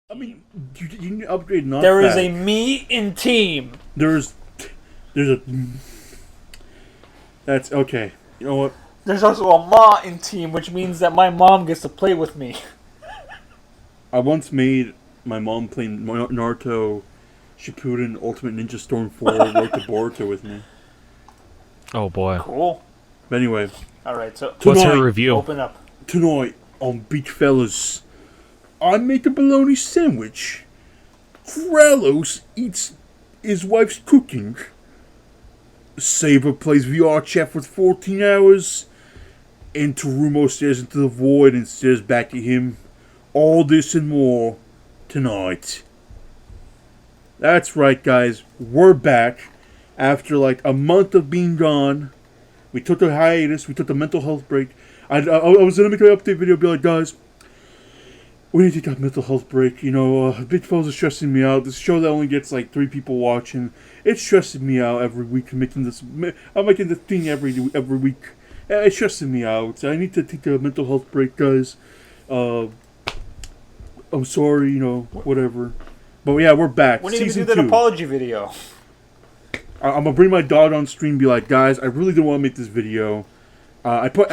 I mean, you need to upgrade not There back. is a me in team. There's a. That's okay. You know what? There's also a ma in team, which means that my mom gets to play with me. I once made my mom play Naruto Shippuden Ultimate Ninja Storm 4 Road to Boruto with me. Oh boy. Cool. But anyway, Alright, so What's her Tonight. review? open up. tonight on Beach Fellas, I make a bologna sandwich. Kralos eats his wife's cooking. Saber plays VR chat for 14 hours. And Terumo stares into the void and stares back at him. All this and more tonight. That's right, guys. We're back after like a month of being gone. We took a hiatus. We took a mental health break. I was gonna make an update video, be like, guys, we need to take a mental health break. You know, Big Fellas is stressing me out. This show that only gets like 3 people watching, it's stressing me out every week. I'm making this thing every week. It's stressing me out. I need to take a mental health break, guys. I'm sorry, you know, whatever. But yeah, we're back. When are you going to Season do that 2. apology video? I'm gonna bring my dog on stream and be like, guys, I really didn't want to make this video. I put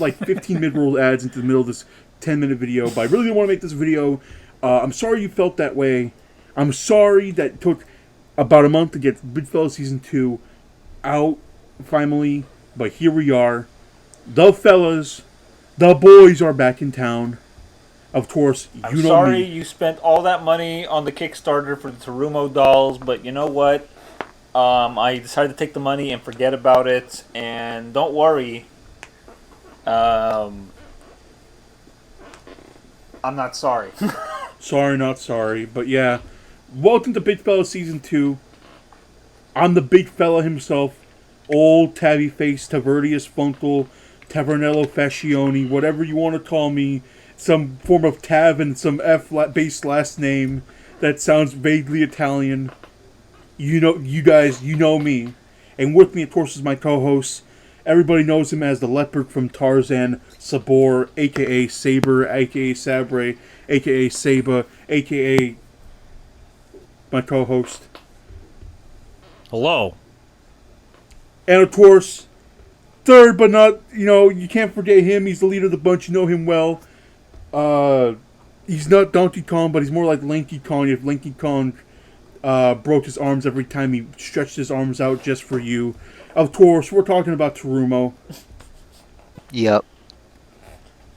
like 15 mid-roll ads into the middle of this 10-minute video, but I really didn't want to make this video. I'm sorry you felt that way. I'm sorry that it took about a month to get Big Fella Season 2 out, finally. But here we are. The fellas, the boys are back in town. Of course, I'm you know sorry me. you spent all that money on the Kickstarter for the Terumo dolls, but you know what? I decided to take the money and forget about it. And don't worry. I'm not sorry. Sorry, not sorry. But yeah, welcome to Big Fella Season 2. I'm the big fella himself. Old tabby face Tavernius Funkle, Tavernello Fascioni, whatever you want to call me. Some form of Tav and some F-based last name that sounds vaguely Italian. You know, you guys, you know me. And with me, of course, is my co-host. Everybody knows him as the leopard from Tarzan, Sabor, a.k.a. Saber, a.k.a. Sabre, a.k.a. Saba, a.k.a. my co-host. Hello. And of course, third but not, you can't forget him. He's the leader of the bunch. You know him well. He's not Donkey Kong, but he's more like Lanky Kong. If Lanky Kong broke his arms every time he stretched his arms out just for you. Of course, we're talking about Terumo. Yep.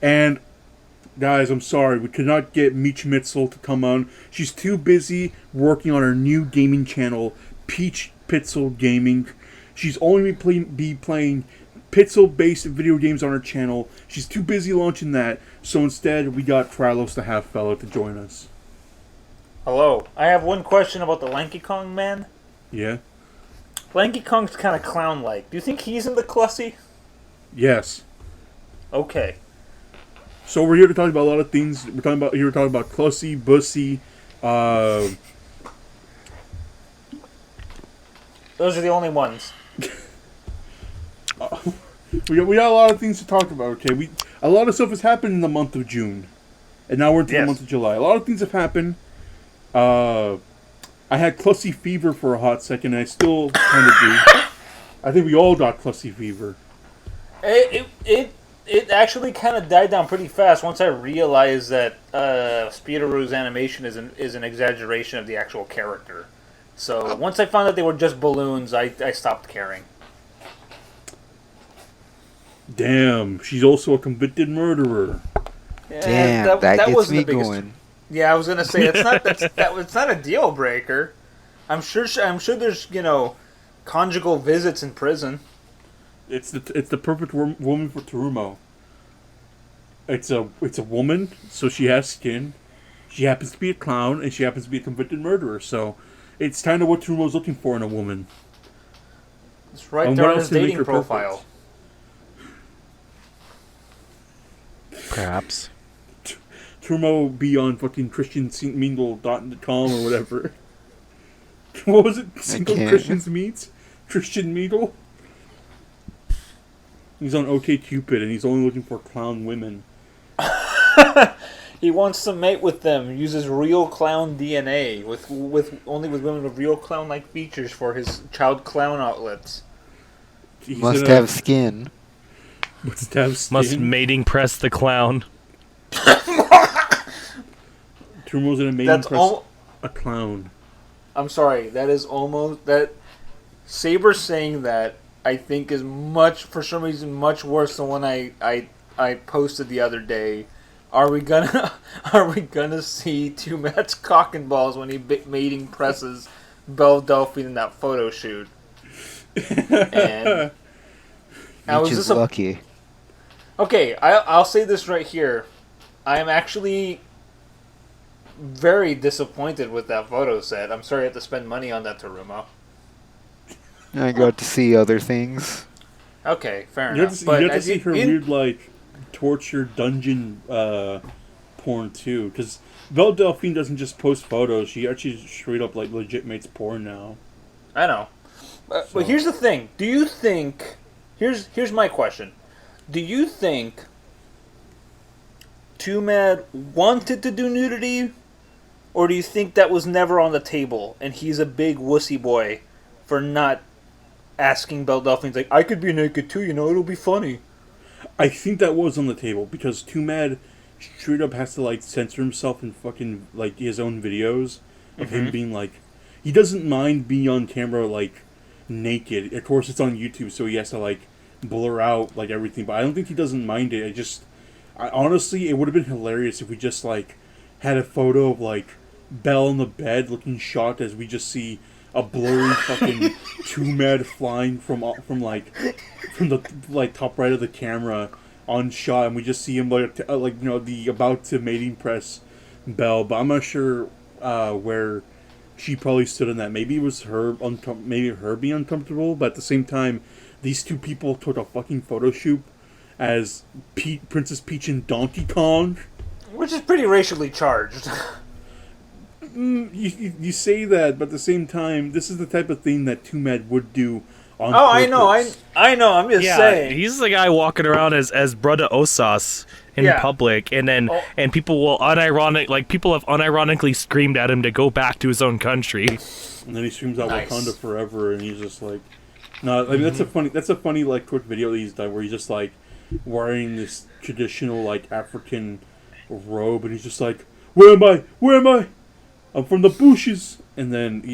And, guys, I'm sorry. We could not get Meach Mitzel to come on. She's too busy working on her new gaming channel, Peach Pitzel Gaming. She's only be playing Pitzel-based video games on her channel. She's too busy launching that. So instead, we got Kralos the Half-Fellow to join us. Hello. I have one question about the Lanky Kong man. Yeah? Lanky Kong's kind of clown-like. Do you think he's in the Clussy? Yes. Okay. So we're here to talk about a lot of things. We're talking about Clussy, Bussy, Those are the only ones. we got a lot of things to talk about. Okay, a lot of stuff has happened in the month of June, and now we're into the month of July. A lot of things have happened. I had Clussy fever for a hot second, and I still kind of do. I think we all got Clussy fever. It actually kind of died down pretty fast once I realized that Speedaroo's animation is an exaggeration of the actual character. So once I found out they were just balloons, I stopped caring. Damn, she's also a convicted murderer. Yeah, Damn, that gets wasn't me the biggest. going. Yeah, I was gonna say it's not a deal breaker. I'm sure there's conjugal visits in prison. It's the perfect woman for Terumo. It's a woman, so she has skin. She happens to be a clown, and she happens to be a convicted murderer. So it's kind of what Terumo's looking for in a woman. It's right there on his dating profile. Perhaps. Terumo be on fucking ChristianMingle.com or whatever. What was it? Single Christians Meets? Christian Meagle? He's on OkCupid, and he's only looking for clown women. He wants to mate with them. Uses real clown DNA with only with women with real clown-like features for his child clown outlets. Must have skin. Must have skin. Must mating press the clown. Turmo's in a mating press a clown. I'm sorry. That is almost that. Saber saying that I think is for some reason much worse than one I posted the other day. Are we gonna see Two Matt's cock and balls when he mating presses Belle Delphine in that photo shoot? And Meach is lucky. Okay, I'll say this right here. I am actually very disappointed with that photo set. I'm sorry I had to spend money on that, Terumo. I got to see other things. Okay, fair you enough. You have to see her weird, like, torture dungeon porn, too. Because Belle Delphine doesn't just post photos. She actually straight up, like, legit makes porn now. I know. But here's the thing. Do you think... Here's my question. Do you think Too Mad wanted to do nudity? Or do you think that was never on the table and he's a big wussy boy for not asking Belle Delphine's like, I could be naked too, it'll be funny. I think that was on the table because Too Mad straight up has to, like, censor himself in fucking, like, his own videos of him being like, he doesn't mind being on camera, like, naked. Of course, it's on YouTube, so he has to, like, blur out, like, everything, but I don't think he doesn't mind it. Honestly, it would have been hilarious if we just, like, had a photo of, like, Belle in the bed looking shocked as we just see a blurry fucking Too Mad flying from the like top right of the camera on shot, and we just see him the about to mating press Belle. But I'm not sure where she probably stood in that. Maybe it was her being uncomfortable, but at the same time, these two people took a fucking photo shoot as Princess Peach and Donkey Kong, which is pretty racially charged. You say that, but at the same time, this is the type of thing that Too Mad would do on purpose. I know. I'm just saying. He's the guy walking around as Brother Osas in public, and then and people will people have unironically screamed at him to go back to his own country. And then he screams out Wakanda forever, and he's just like, no, I mean, that's a funny like quick video that he's done where he's just like wearing this traditional like African robe, and he's just like, where am I? I'm from the bushes, and then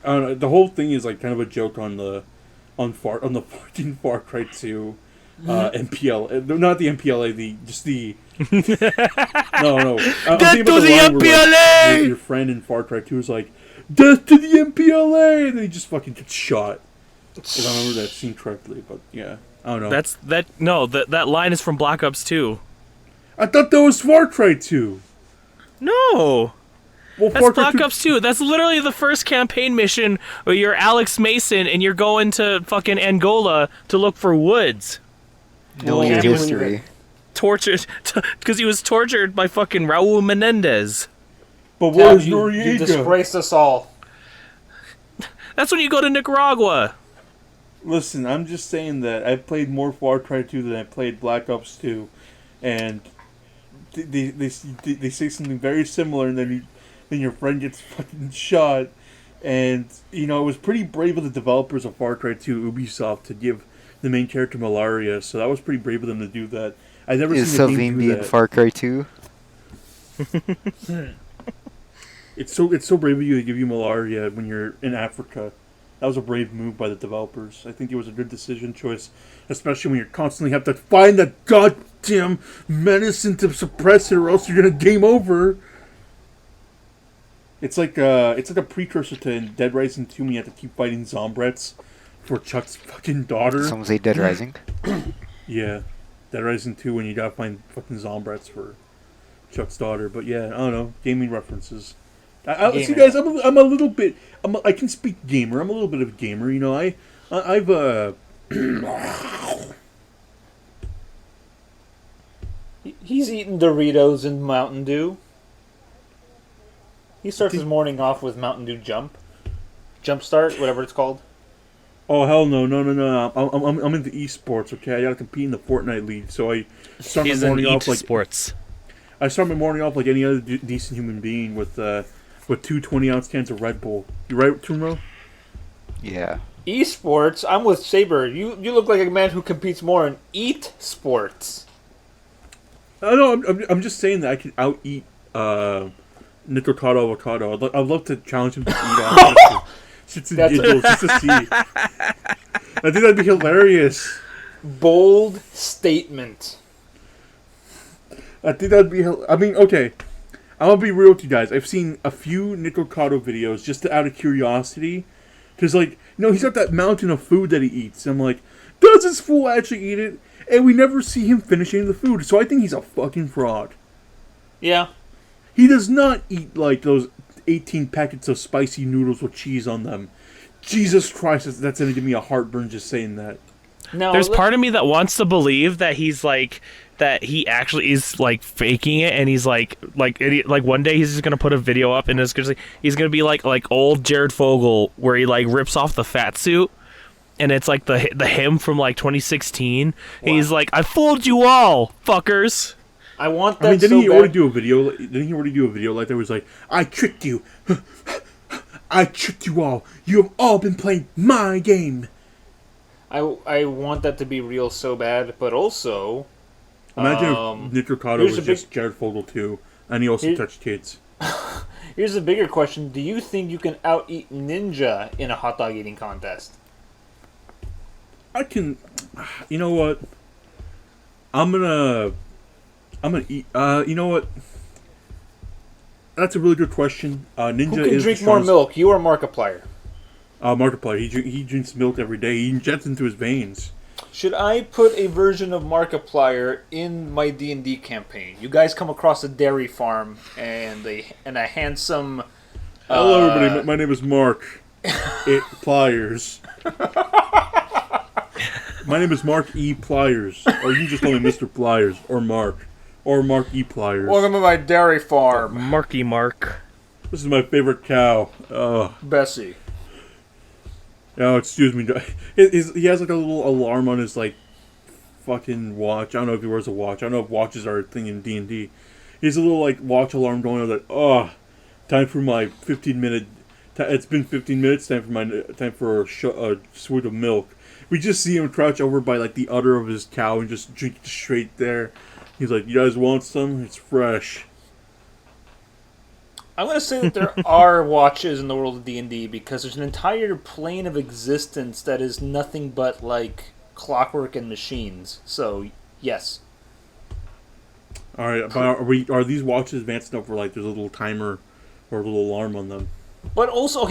I don't know, the whole thing is like kind of a joke on the fucking Far Cry 2 MPL, not the MPLA, no. Death to the MPLA! Like, your friend in Far Cry 2 is like, death to the MPLA, and then he just fucking gets shot. If I remember that scene correctly, but yeah, I don't know. That line is from Black Ops 2. I thought that was Far Cry 2. No. Well, that's Black Ops 2. That's literally the first campaign mission where you're Alex Mason and you're going to fucking Angola to look for woods. Know your history. Tortured, because he was tortured by fucking Raul Menendez. But where's Noriega? You disgraced us all. That's when you go to Nicaragua. Listen, I'm just saying that I've played more Far Cry 2 than I played Black Ops 2, and they say something very similar, and then your friend gets fucking shot. And, it was pretty brave of the developers of Far Cry 2, Ubisoft, to give the main character malaria, so that was pretty brave of them to do that. I've never seen a game do that. In Far Cry 2? It's so brave of you to give you malaria when you're in Africa. That was a brave move by the developers. I think it was a good decision choice, especially when you constantly have to find that goddamn medicine to suppress it, or else you're gonna game over. It's like a precursor to Dead Rising 2 when you have to keep fighting Zombrets for Chuck's fucking daughter. Someone say Dead Rising? Yeah, Dead Rising 2 when you gotta find fucking Zombrets for Chuck's daughter. But yeah, I don't know, gaming references. See, guys, I'm a little bit. I can speak gamer. I'm a little bit of a gamer. I've He's eating Doritos and Mountain Dew. He starts his morning off with Mountain Dew Jump Start, whatever it's called. Oh hell no! I'm into esports. Okay, I gotta compete in the Fortnite league, so I start my morning off like sports. I start my morning off like any other decent human being with 2 20-ounce cans of Red Bull. You right, Trumo? Yeah. Esports. I'm with Saber. You look like a man who competes more in eat sports. No, I'm just saying that I can out-eat Nitrocado Avocado. I'd love to challenge him to eat off. Just to see. I think that'd be hilarious. Bold statement. I think that'd be... I mean, okay. I'm gonna be real with you guys. I've seen a few Nitrocado videos just out of curiosity. Because, like, he's got that mountain of food that he eats. I'm like, does this fool actually eat it? And we never see him finishing the food. So I think he's a fucking fraud. Yeah. He does not eat, like, those 18 packets of spicy noodles with cheese on them. Jesus Christ, that's going to give me a heartburn just saying that. No, there's part of me that wants to believe that he's like that he actually is like faking it, and he's like one day he's just gonna put a video up and he's gonna be like old Jared Fogle where he like rips off the fat suit, and it's like the him from like 2016. Wow. And he's like, I fooled you all, fuckers. I want that. I mean, didn't he already do a video? Didn't he already do a video like that was like, I tricked you, I tricked you all. You have all been playing my game. I want that to be real so bad, but also... Imagine if Nitrocado was just Jared Fogle too, and he also touched kids. Here's a bigger question. Do you think you can out-eat Ninja in a hot dog eating contest? I can... You know what? I'm gonna eat... you know what? That's a really good question. Ninja Who can drink more milk, you or Markiplier? Markiplier. He drinks milk every day. He injects into his veins. Should I put a version of Markiplier in my D&D campaign? You guys come across a dairy farm and a handsome... Hello, everybody. My name is Mark. Pliers. My name is Mark E. Pliers. Or you can just call me Mr. Pliers. Or Mark. Or Mark E. Pliers. Welcome to my dairy farm. Marky Mark. This is my favorite cow. Bessie. Oh, excuse me. He has like a little alarm on his like fucking watch. I don't know if he wears a watch. I don't know if watches are a thing in D&D. He has a little like watch alarm going on like, time for my 15-minute. It's been 15 minutes. Time for a swig of milk. We just see him crouch over by like the udder of his cow and just drink it straight there. He's like, "You guys want some? It's fresh." I'm going to say that there are watches in the world of D&D because there's an entire plane of existence that is nothing but, like, clockwork and machines. So, yes. Alright, but are these watches advanced enough where, like, there's a little timer or a little alarm on them? But also,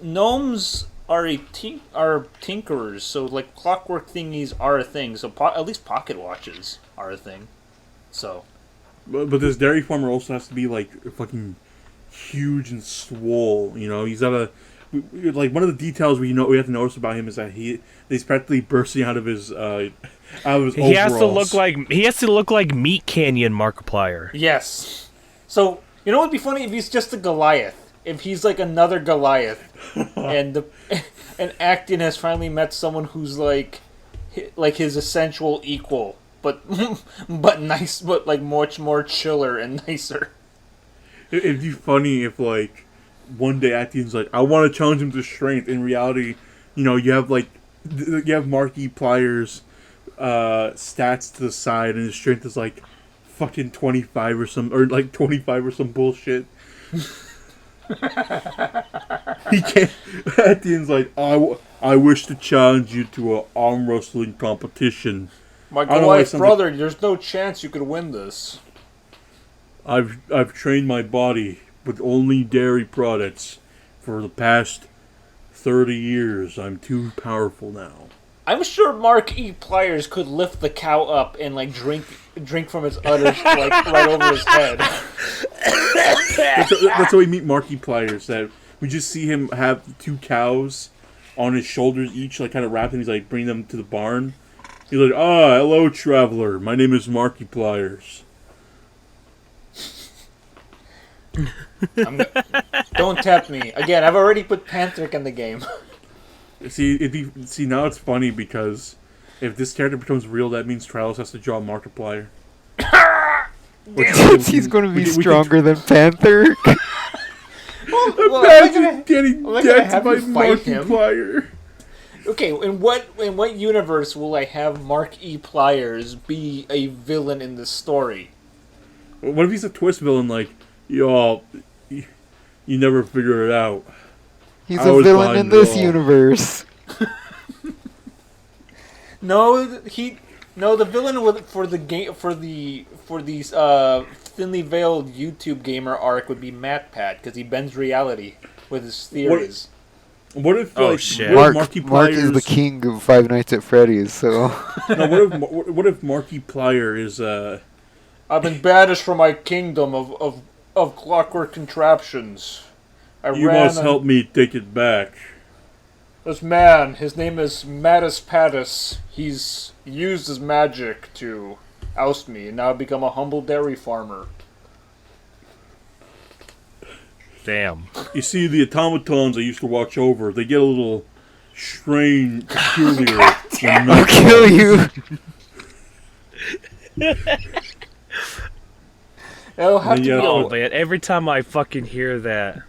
gnomes are tinkerers, so, like, clockwork thingies are a thing. So, at least pocket watches are a thing. So. But this dairy farmer also has to be, like, fucking... huge and swole, he's got a like one of the details we have to notice about him is that he's practically bursting out of his overalls. He has to look like Meat Canyon Markiplier. Yes. So you know what'd be funny if he's just a Goliath, if he's like another Goliath, and Acton has finally met someone who's like his essential equal, but nice, but like much more chiller and nicer. It'd be funny if, like, one day Action's like, I want to challenge him to strength. In reality, you have Marky Pliers stats to the side, and his strength is, like, fucking 25 or some bullshit. He can't... Action's like, I wish to challenge you to an arm wrestling competition. My Goliath brother, there's no chance you could win this. I've trained my body with only dairy products for the past 30 years. I'm too powerful now. I'm sure Mark E. Pliers could lift the cow up and like drink from its udders like right over his head. That's how we meet Mark E. Pliers. That we just see him have 2 cows on his shoulders, each like kind of wrapped, and he's like bringing them to the barn. He's like, hello, traveler. My name is Marky Pliers. Don't tempt me. Again, I've already put Panthric in the game. See, now it's funny because if this character becomes real, that means Trials has to draw Markiplier. He's going to be stronger than Panther. Imagine getting am I gonna decked have by you fight him? Markiplier. Okay, in what universe will I have Mark E. Pliers be a villain in this story? What if he's a twist villain? Like, y'all, you never figure it out. He's I a was villain in behind this it all. universe. No, the villain for these thinly veiled YouTube gamer arc would be MatPat because he bends reality with his theories. What if Oh, like shit. what if Mark Markiplier's- is the king of Five Nights at Freddy's, so... No, what if Markiplier is I've been banished from my kingdom of clockwork contraptions. you must help me take it back. This man, his name is Mattis Pattis. He's used his magic to oust me, and now I've become a humble dairy farmer. Damn. You see, the automatons I used to watch over, they get a little strange, peculiar. I'll kill you! It'll have to be Oh man, every time I fucking hear that.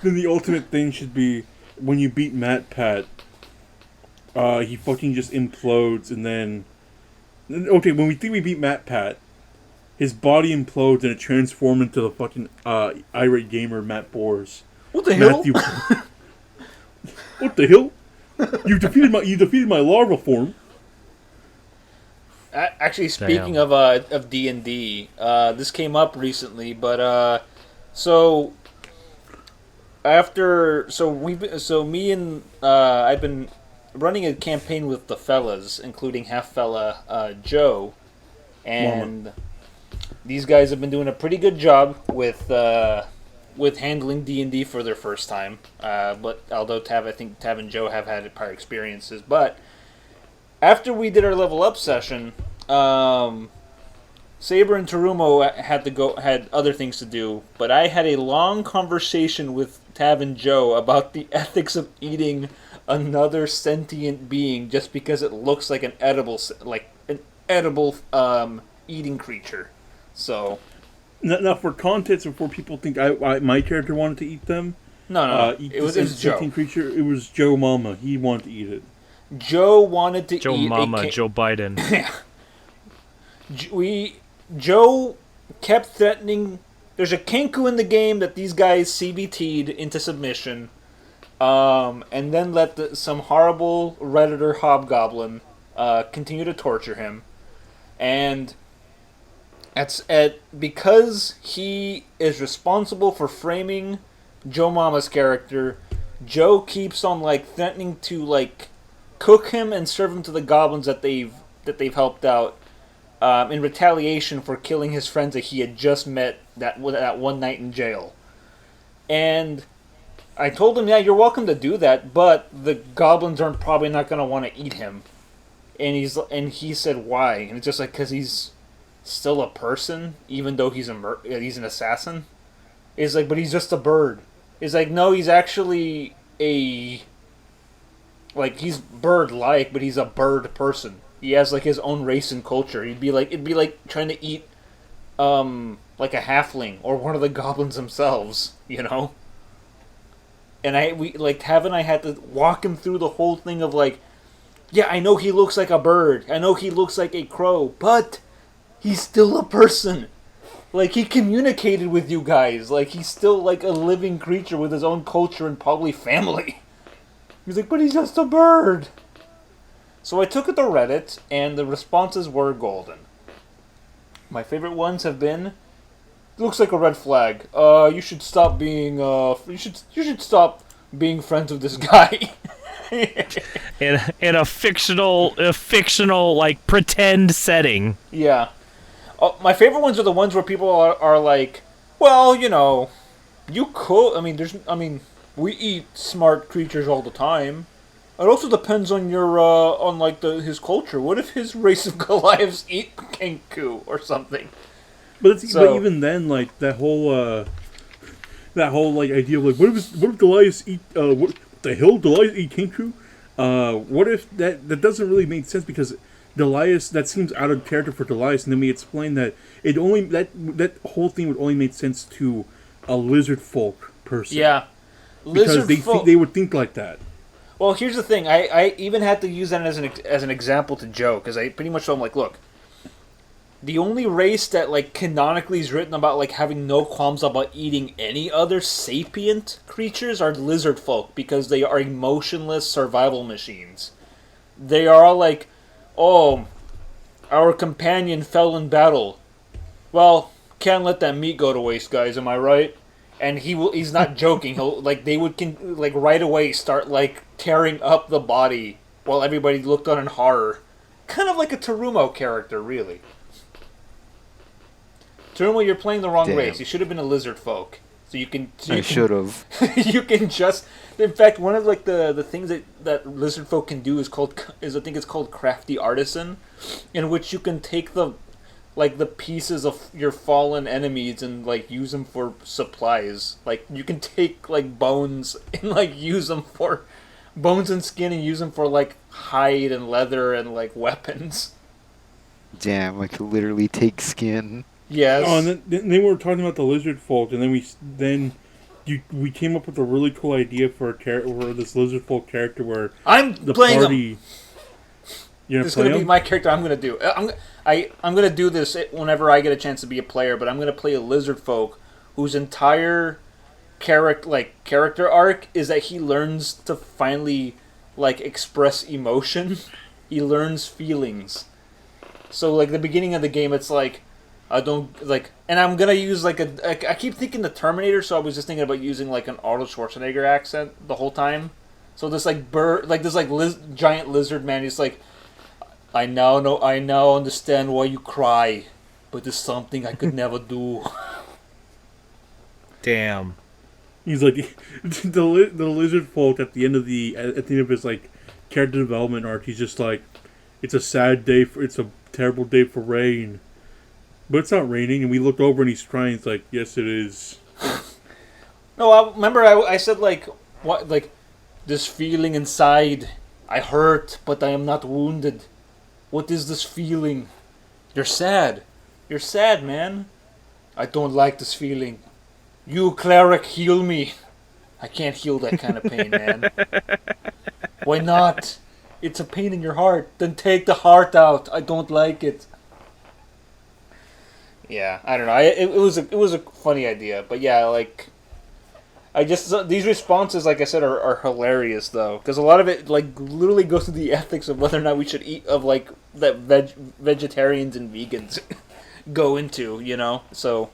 Then the ultimate thing should be when you beat MatPat, he fucking just implodes, and then okay, when we think we beat MatPat, his body implodes and it transforms into the fucking irate gamer Matt Bors. What the hell? Matthew. What the hell? You defeated my larva form. Actually, speaking of D&D, this came up recently, but I've been running a campaign with the fellas, including half fella Joe, and these guys have been doing a pretty good job with handling D&D for their first time. But although I think Tav and Joe have had prior experiences, but after we did our level up session, Saber and Terumo had other things to do, but I had a long conversation with Tav and Joe about the ethics of eating another sentient being just because it looks like an edible eating creature. So now for context, before people think my character wanted to eat them, no, eat it was this Joe. sentient creature. It was Joe Mama. He wanted to eat it. Joe wanted to Joe eat Mama, Joe Biden. Joe kept threatening. There's a Kenku in the game that these guys CBT'd into submission, and then let some horrible Redditor hobgoblin continue to torture him, and because he is responsible for framing Joe Mama's character. Joe keeps on threatening to cook him and serve him to the goblins that they've helped out. In retaliation for killing his friends that he had just met that one night in jail. And I told him, yeah, you're welcome to do that, but the goblins aren't probably not going to want to eat him. And he said, why? And it's just because he's still a person, even though he's an assassin. It's but he's just a bird. It's no, he's actually he's bird-like, but he's a bird person. He has his own race and culture. It'd be like trying to eat a halfling or one of the goblins themselves, you know? And Tav and I had to walk him through the whole thing of yeah, I know he looks like a bird. I know he looks like a crow, but he's still a person. He communicated with you guys. He's still a living creature with his own culture and probably family. He's but he's just a bird. So I took it to Reddit, and the responses were golden. My favorite ones have been, looks like a red flag. You should stop being you should stop being friends with this guy. in a fictional pretend setting. Yeah. My favorite ones are the ones where people are well, you could. We eat smart creatures all the time. It also depends on his culture. What if his race of Goliaths eat Kenku or something? But even then, that whole idea of what if Goliaths eat what the hell Goliaths eat Kenku? What if that doesn't really make sense because Delias, that seems out of character for Delias, and then we explained that it only that whole thing would only make sense to a lizard folk person. Yeah. Because they would think like that. Well, here's the thing. I even had to use that as an example to Joe, because I pretty much told him, like, look, the only race that, like, canonically is written about, like, having no qualms about eating any other sapient creatures are lizard folk, because they are emotionless survival machines. They are all like, oh, our companion fell in battle. Well, can't let that meat go to waste, guys, am I right? And he's not joking. They would right away start, like, tearing up the body while everybody looked on in horror. Kind of like a Terumo character, really. Terumo, you're playing the wrong race. You should have been a lizard folk. I should have. You can just... In fact, one of, like, the things that lizard folk can do is I think it's called Crafty Artisan, in which you can take the pieces of your fallen enemies and, like, use them for supplies. Like, you can take, like, bones and, like, use them for bones and skin and use them for, like, hide and leather and, like, weapons. Damn, I could literally take skin. Yes. Oh, and then we were talking about the lizard folk, and then we came up with a really cool idea for this lizard folk character where I'm the playing party. Him. It's going to be my character. I'm going to do. I'm going to do this whenever I get a chance to be a player. But I'm going to play a lizard folk whose entire character arc is that he learns to finally, like, express emotion. He learns feelings. So, like, the beginning of the game, it's like, I don't, like, and I'm gonna use, like, I keep thinking the Terminator, so I was just thinking about using, like, an Arnold Schwarzenegger accent the whole time. So this, like, giant lizard man, he's like, I now understand why you cry, but it's something I could never do. Damn. He's like the lizard folk at the end of his, like, character development arc. He's just like, it's a sad day it's a terrible day for rain, but it's not raining. And we looked over and he's crying. It's like, yes, it is. No, I said, like, what, like, this feeling inside. I hurt, but I am not wounded. What is this feeling? You're sad. You're sad, man. I don't like this feeling. You, cleric, heal me. I can't heal that kind of pain, man. Why not? It's a pain in your heart. Then take the heart out. I don't like it. Yeah, I don't know. It was a funny idea, but yeah, like, these responses, like I said, are hilarious though, because a lot of it, like, literally goes to the ethics of whether or not we should eat that vegetarians and vegans go into, you know. So,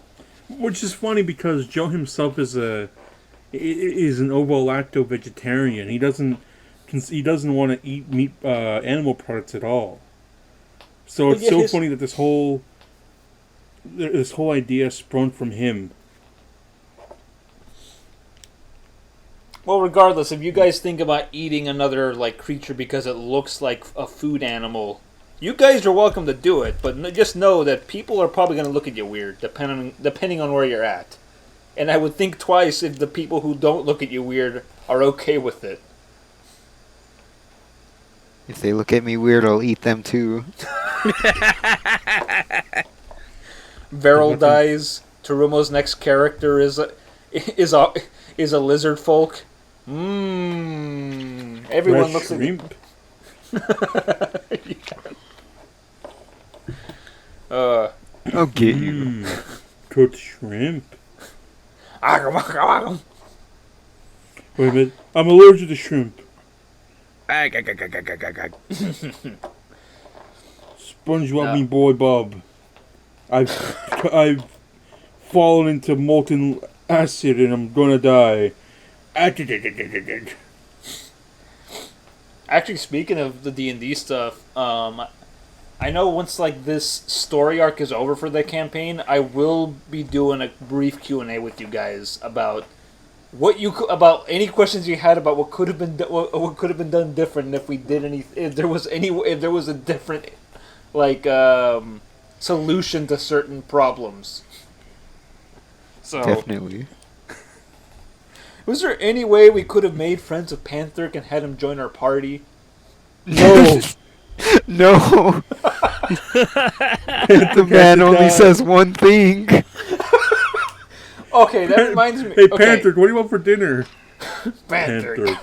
which is funny because Joe himself is an ovo-lacto vegetarian. He doesn't want to eat meat, animal products at all. So it's so funny that this whole idea sprung from him. Well, regardless, if you guys think about eating another, like, creature because it looks like a food animal, you guys are welcome to do it, but just know that people are probably going to look at you weird, depending on where you're at. And I would think twice if the people who don't look at you weird are okay with it. If they look at me weird, I'll eat them too. Veril dies. Terumo's next character is a lizard folk. Everyone looks shrimp. I'll get you. Cooked shrimp. Wait a minute. I'm allergic to shrimp. SpongeBob me boy Bob. I've fallen into molten acid and I'm gonna die. Actually, speaking of the D&D stuff, I know once, like, this story arc is over for the campaign, I will be doing a brief Q&A with you guys about about any questions you had about what could have been done different if we did if there was a different, like, solution to certain problems. So Definitely. Was there any way we could have made friends with Panther and had him join our party? No. No. The man only says one thing. Okay, that reminds me. Hey, Okay. Panther, what do you want for dinner? Panther.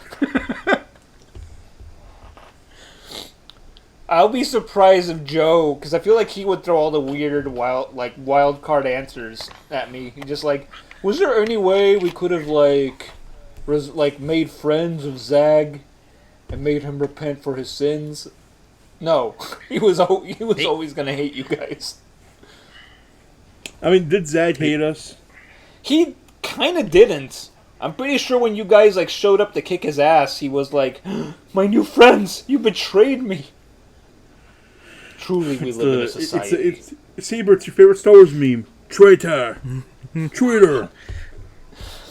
I'll be surprised if Joe, because I feel like he would throw all the weird wild card answers at me. He just like, was there any way we could have made friends with Zag and made him repent for his sins? No, he was always gonna hate you guys. I mean, did Zag hate us? He kind of didn't. I'm pretty sure when you guys like showed up to kick his ass, he was like, "My new friends, you betrayed me." Truly, we live in a society. Saber, it's your favorite Star Wars meme. Traitor. Traitor.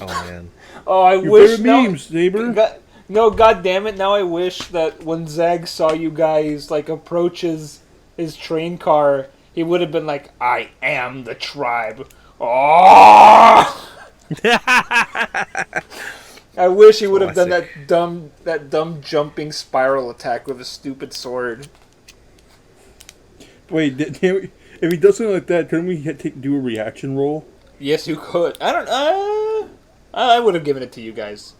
Oh, man. Oh, I Your wish. favorite memes, Saber. No, God damn it! Now I wish that when Zag saw you guys like approach his train car, he would have been like, "I am the tribe." Oh! I wish he would have done that dumb jumping spiral attack with a stupid sword. Wait, if he does something like that, couldn't we do a reaction roll? Yes, you could. I would have given it to you guys.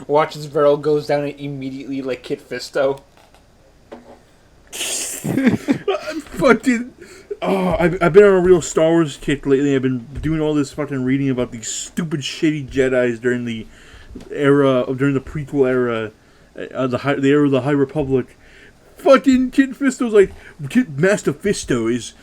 Watch as Varel goes down and immediately like Kit Fisto. Fucking. Oh, I've been on a real Star Wars kick lately. I've been doing all this fucking reading about these stupid, shitty Jedi's during the prequel era, the era of the High Republic. Fucking Kit Fisto's like, Master Fisto is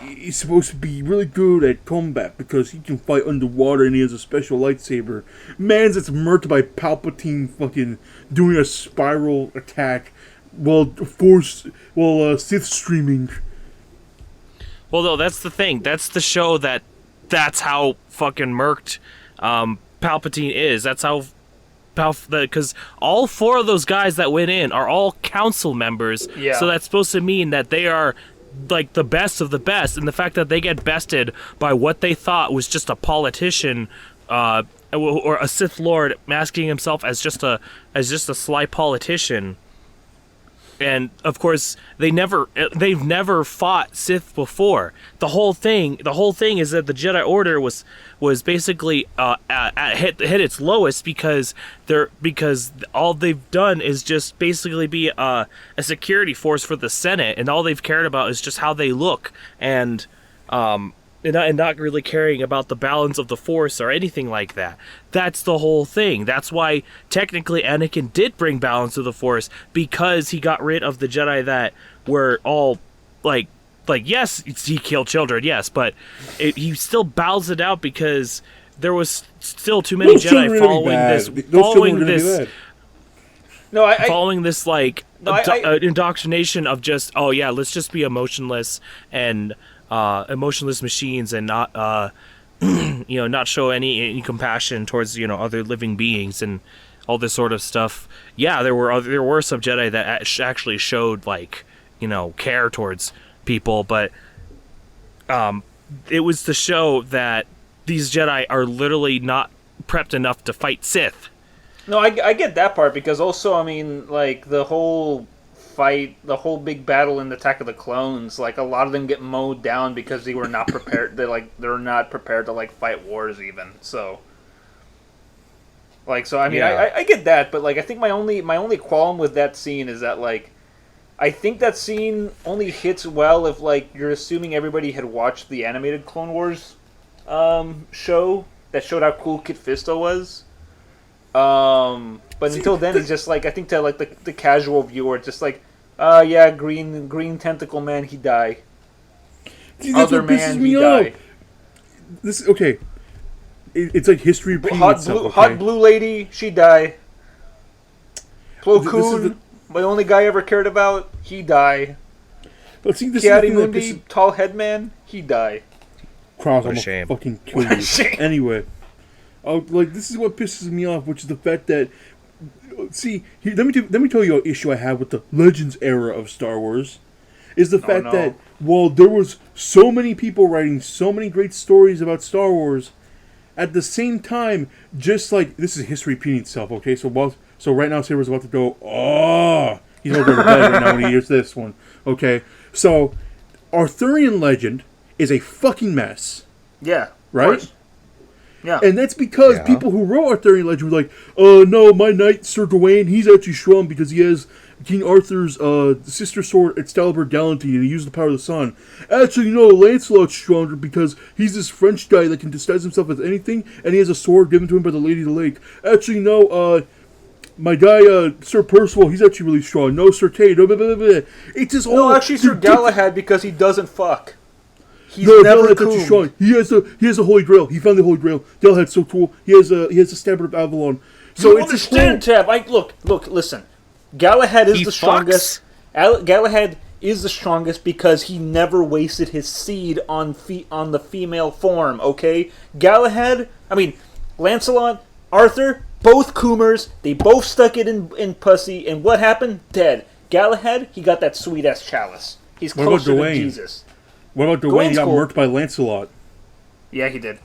he's supposed to be really good at combat because he can fight underwater and he has a special lightsaber. Man's it's murked by Palpatine fucking doing a spiral attack while Sith streaming. Well, no, that's the thing. That's the show that's how fucking murked Palpatine is. That's how because all four of those guys that went in are all council members. Yeah. So that's supposed to mean that they are like the best of the best, and the fact that they get bested by what they thought was just a politician or a Sith Lord masking himself as just a sly politician. And of course, they've never fought Sith before. The whole thing is that the Jedi Order was basically hit its lowest because all they've done is just basically be a security force for the Senate, and all they've cared about is just how they look and not really caring about the balance of the Force or anything like that. That's the whole thing. That's why technically Anakin did bring balance to the Force, because he got rid of the Jedi that were all like yes, he killed children, yes, but he still balanced it out because there was still too many Jedi following this indoctrination of just, oh yeah, let's just be emotionless and emotionless machines and not not show any compassion towards other living beings and all this sort of stuff. Yeah, there were some Jedi that actually showed care towards people, but it was to show that these Jedi are literally not prepped enough to fight Sith. No, I get that part, because also, I mean, like, the whole fight, the whole big battle in the Attack of the Clones, like, a lot of them get mowed down because they were not prepared. They're not prepared to fight wars even. So, I mean, Yeah. I get that, but I think my only qualm with that scene is that I think that scene only hits well if you're assuming everybody had watched the animated Clone Wars show that showed how cool Kit Fisto was. But until then, it's just I think to the casual viewer, it's just yeah, green tentacle man, he die. See, that's Other what pisses man, me he off. die. This okay. It's like history repeating itself. Okay? Hot blue lady, she die. Plo This is Koon, my only guy I ever cared about, he die. But see, this is the Kiadi thing that Mundi, tall head man, he die. Cross, What a I'm shame. gonna fucking kill What a you. shame. Anyway, this is what pisses me off, which is the fact that, see, let me tell you an issue I have with the Legends era of Star Wars, is the fact that while there was so many people writing so many great stories about Star Wars, at the same time, just this is history repeating itself. Okay, so right now Saber's about to go, oh, He's going to go to bed right now when he hears this one. Okay, so Arthurian legend is a fucking mess. Yeah. Right? Yeah. And that's because people who wrote Arthurian legend were like, no, my knight, Sir Gawain, he's actually strong because he has King Arthur's sister sword, Excalibur Gallantine, and he used the power of the sun. Actually, no, Lancelot's stronger because he's this French guy that can disguise himself as anything, and he has a sword given to him by the Lady of the Lake. Actually, no, my guy, Sir Percival, he's actually really strong. No, Sir Tay, no, blah, blah, blah. It's just all... No, actually, Sir Galahad, because he doesn't fuck. He's no, never Galahad's actually strong. He has a Holy Grail. He found the Holy Grail. Galahad's so cool. He has a Stabber of Avalon. So you it's understand, Tab? Look, listen. Galahad is the strongest. Galahad is the strongest because he never wasted his seed on the female form. Okay, Galahad. I mean, Lancelot, Arthur, both Coomers. They both stuck it in pussy, and what happened? Dead. Galahad, he got that sweet ass chalice. He's closer to Jesus. What about Gawain? He got murked by Lancelot. Yeah, he did.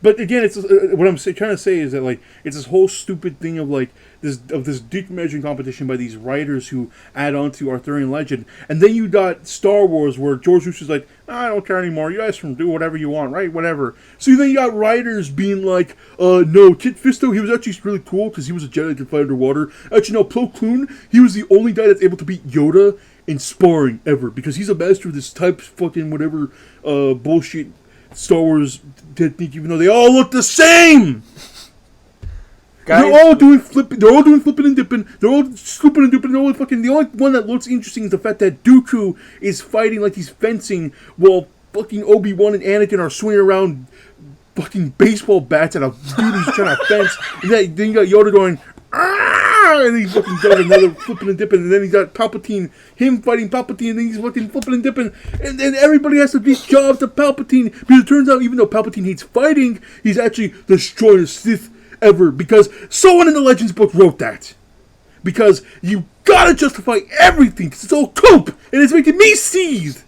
But again, it's what I'm trying to say is that like it's this whole stupid thing of like this dick measuring competition by these writers who add on to Arthurian legend, and then you got Star Wars where George Lucas is like, I don't care anymore. You guys can do whatever you want, right? Whatever. So then you got writers being like, no, Kit Fisto, he was actually really cool because he was a Jedi that could fly underwater. Actually, no, Plo Koon, he was the only guy that's able to beat Yoda in sparring ever because he's a master of this type fucking whatever bullshit Star Wars technique, even though they all look the same. Guys, they're all doing flipping and dipping. They're all scooping and dipping. They're all fucking. The only one that looks interesting is the fact that Dooku is fighting like he's fencing, while fucking Obi-Wan and Anakin are swinging around fucking baseball bats at a dude who's trying to fence. And then you got Yoda going, and he's fucking doing another flipping and dipping, and then he's got Palpatine, him fighting Palpatine, and then he's fucking flipping and dipping, and then everybody has to beat jobs to Palpatine, because it turns out even though Palpatine hates fighting, he's actually the strongest Sith ever, because someone in the Legends book wrote that. Because you gotta justify everything, because it's all cope, and it's making me seethe.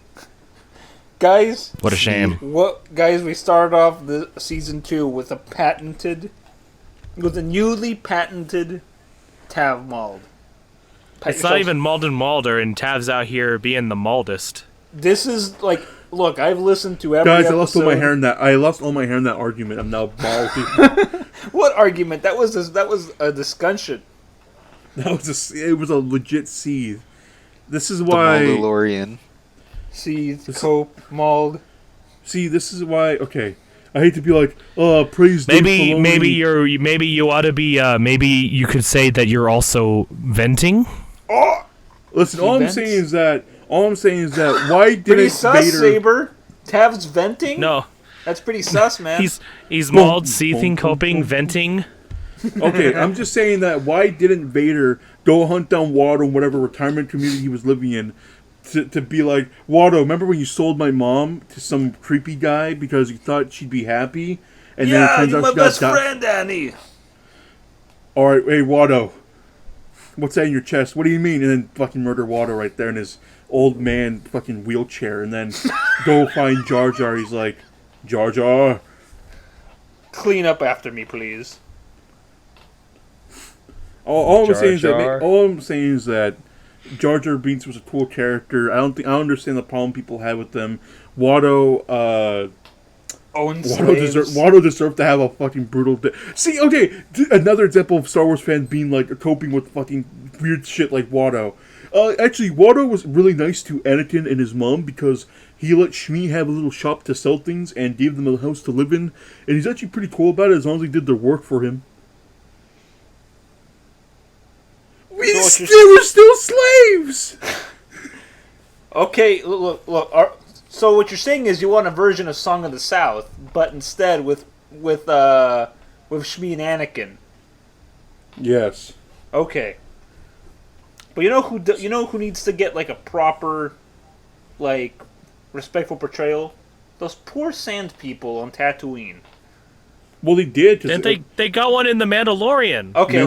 Guys, what a shame. We started off the season 2 with a newly patented Tav Mauld. It's not even Malden Mulder, and Tav's out here being the Maldest. This is like, look, I've listened to every episode. I lost all my hair in that argument. I'm now baldy. What argument? That was a discussion. It was a legit seethe. This is why the Mandalorian. Seethe, cope, mauled. See, this is why. Okay, I hate to be like, praise. Maybe you ought to be. Maybe you could say that you're also venting. Oh, listen. All I'm saying is that. Why didn't pretty sus, Vader? Saber. Tav's venting. No, that's pretty sus, man. he's mauled, seething, coping, venting. Okay, I'm just saying that. Why didn't Vader go hunt down Watto in whatever retirement community he was living in? To be like, Watto, remember when you sold my mom to some creepy guy because you thought she'd be happy? And then it turns out she got best friend, Danny. Alright, hey, Watto. What's that in your chest? What do you mean? And then fucking murder Watto right there in his old man fucking wheelchair. And then go find Jar Jar. He's like, Jar Jar. Clean up after me, please. All I'm saying is that Jar Jar Binks was a cool character. I don't understand the problem people had with them. Watto deserved to have a fucking brutal See, okay, another example of Star Wars fans being like coping with fucking weird shit like Watto. Actually, Watto was really nice to Anakin and his mom because he let Shmi have a little shop to sell things and gave them a house to live in, and he's actually pretty cool about it as long as they did their work for him. They were still slaves. Okay, look. So what you're saying is you want a version of Song of the South, but instead with Shmi and Anakin. Yes. Okay. But you know who needs to get like a proper, like, respectful portrayal? Those poor sand people on Tatooine. Well, they did. They got one in The Mandalorian. Okay.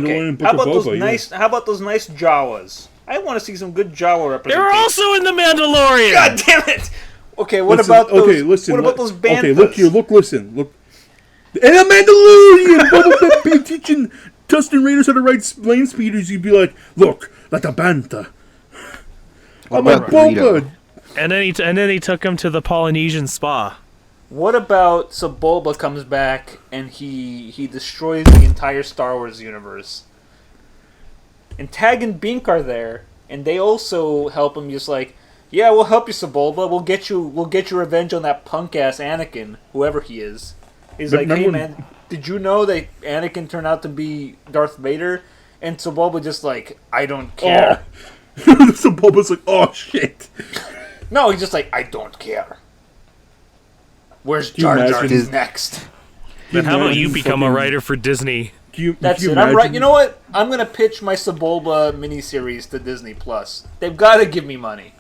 How about those nice Jawas? I want to see some good Jawa representation. They're also in The Mandalorian. God damn it! Okay, what about those banthas? Okay, listen. Look. And The Mandalorian! Boba Fett being teaching Tusken Raiders how to ride lane speeders. You'd be like, look, like a banta. What I'm like, about Greedo? Boba. And then he took him to the Polynesian spa. What about Sebulba comes back and he destroys the entire Star Wars universe? And Tag and Bink are there, and they also help him. Just like, yeah, we'll help you, Sebulba. We'll get you revenge on that punk ass Anakin, whoever he is. He's like, hey man, did you know that Anakin turned out to be Darth Vader? And Sebulba just like, I don't care. Sebulba's like, oh shit. No, he's just like, I don't care. Where's Can you Jar Jar imagine- next? Then how about you become a fucking- writer for Disney? That's can it. you I'm right. imagine- You know what? I'm gonna pitch my Sebulba miniseries to Disney Plus. They've got to give me money.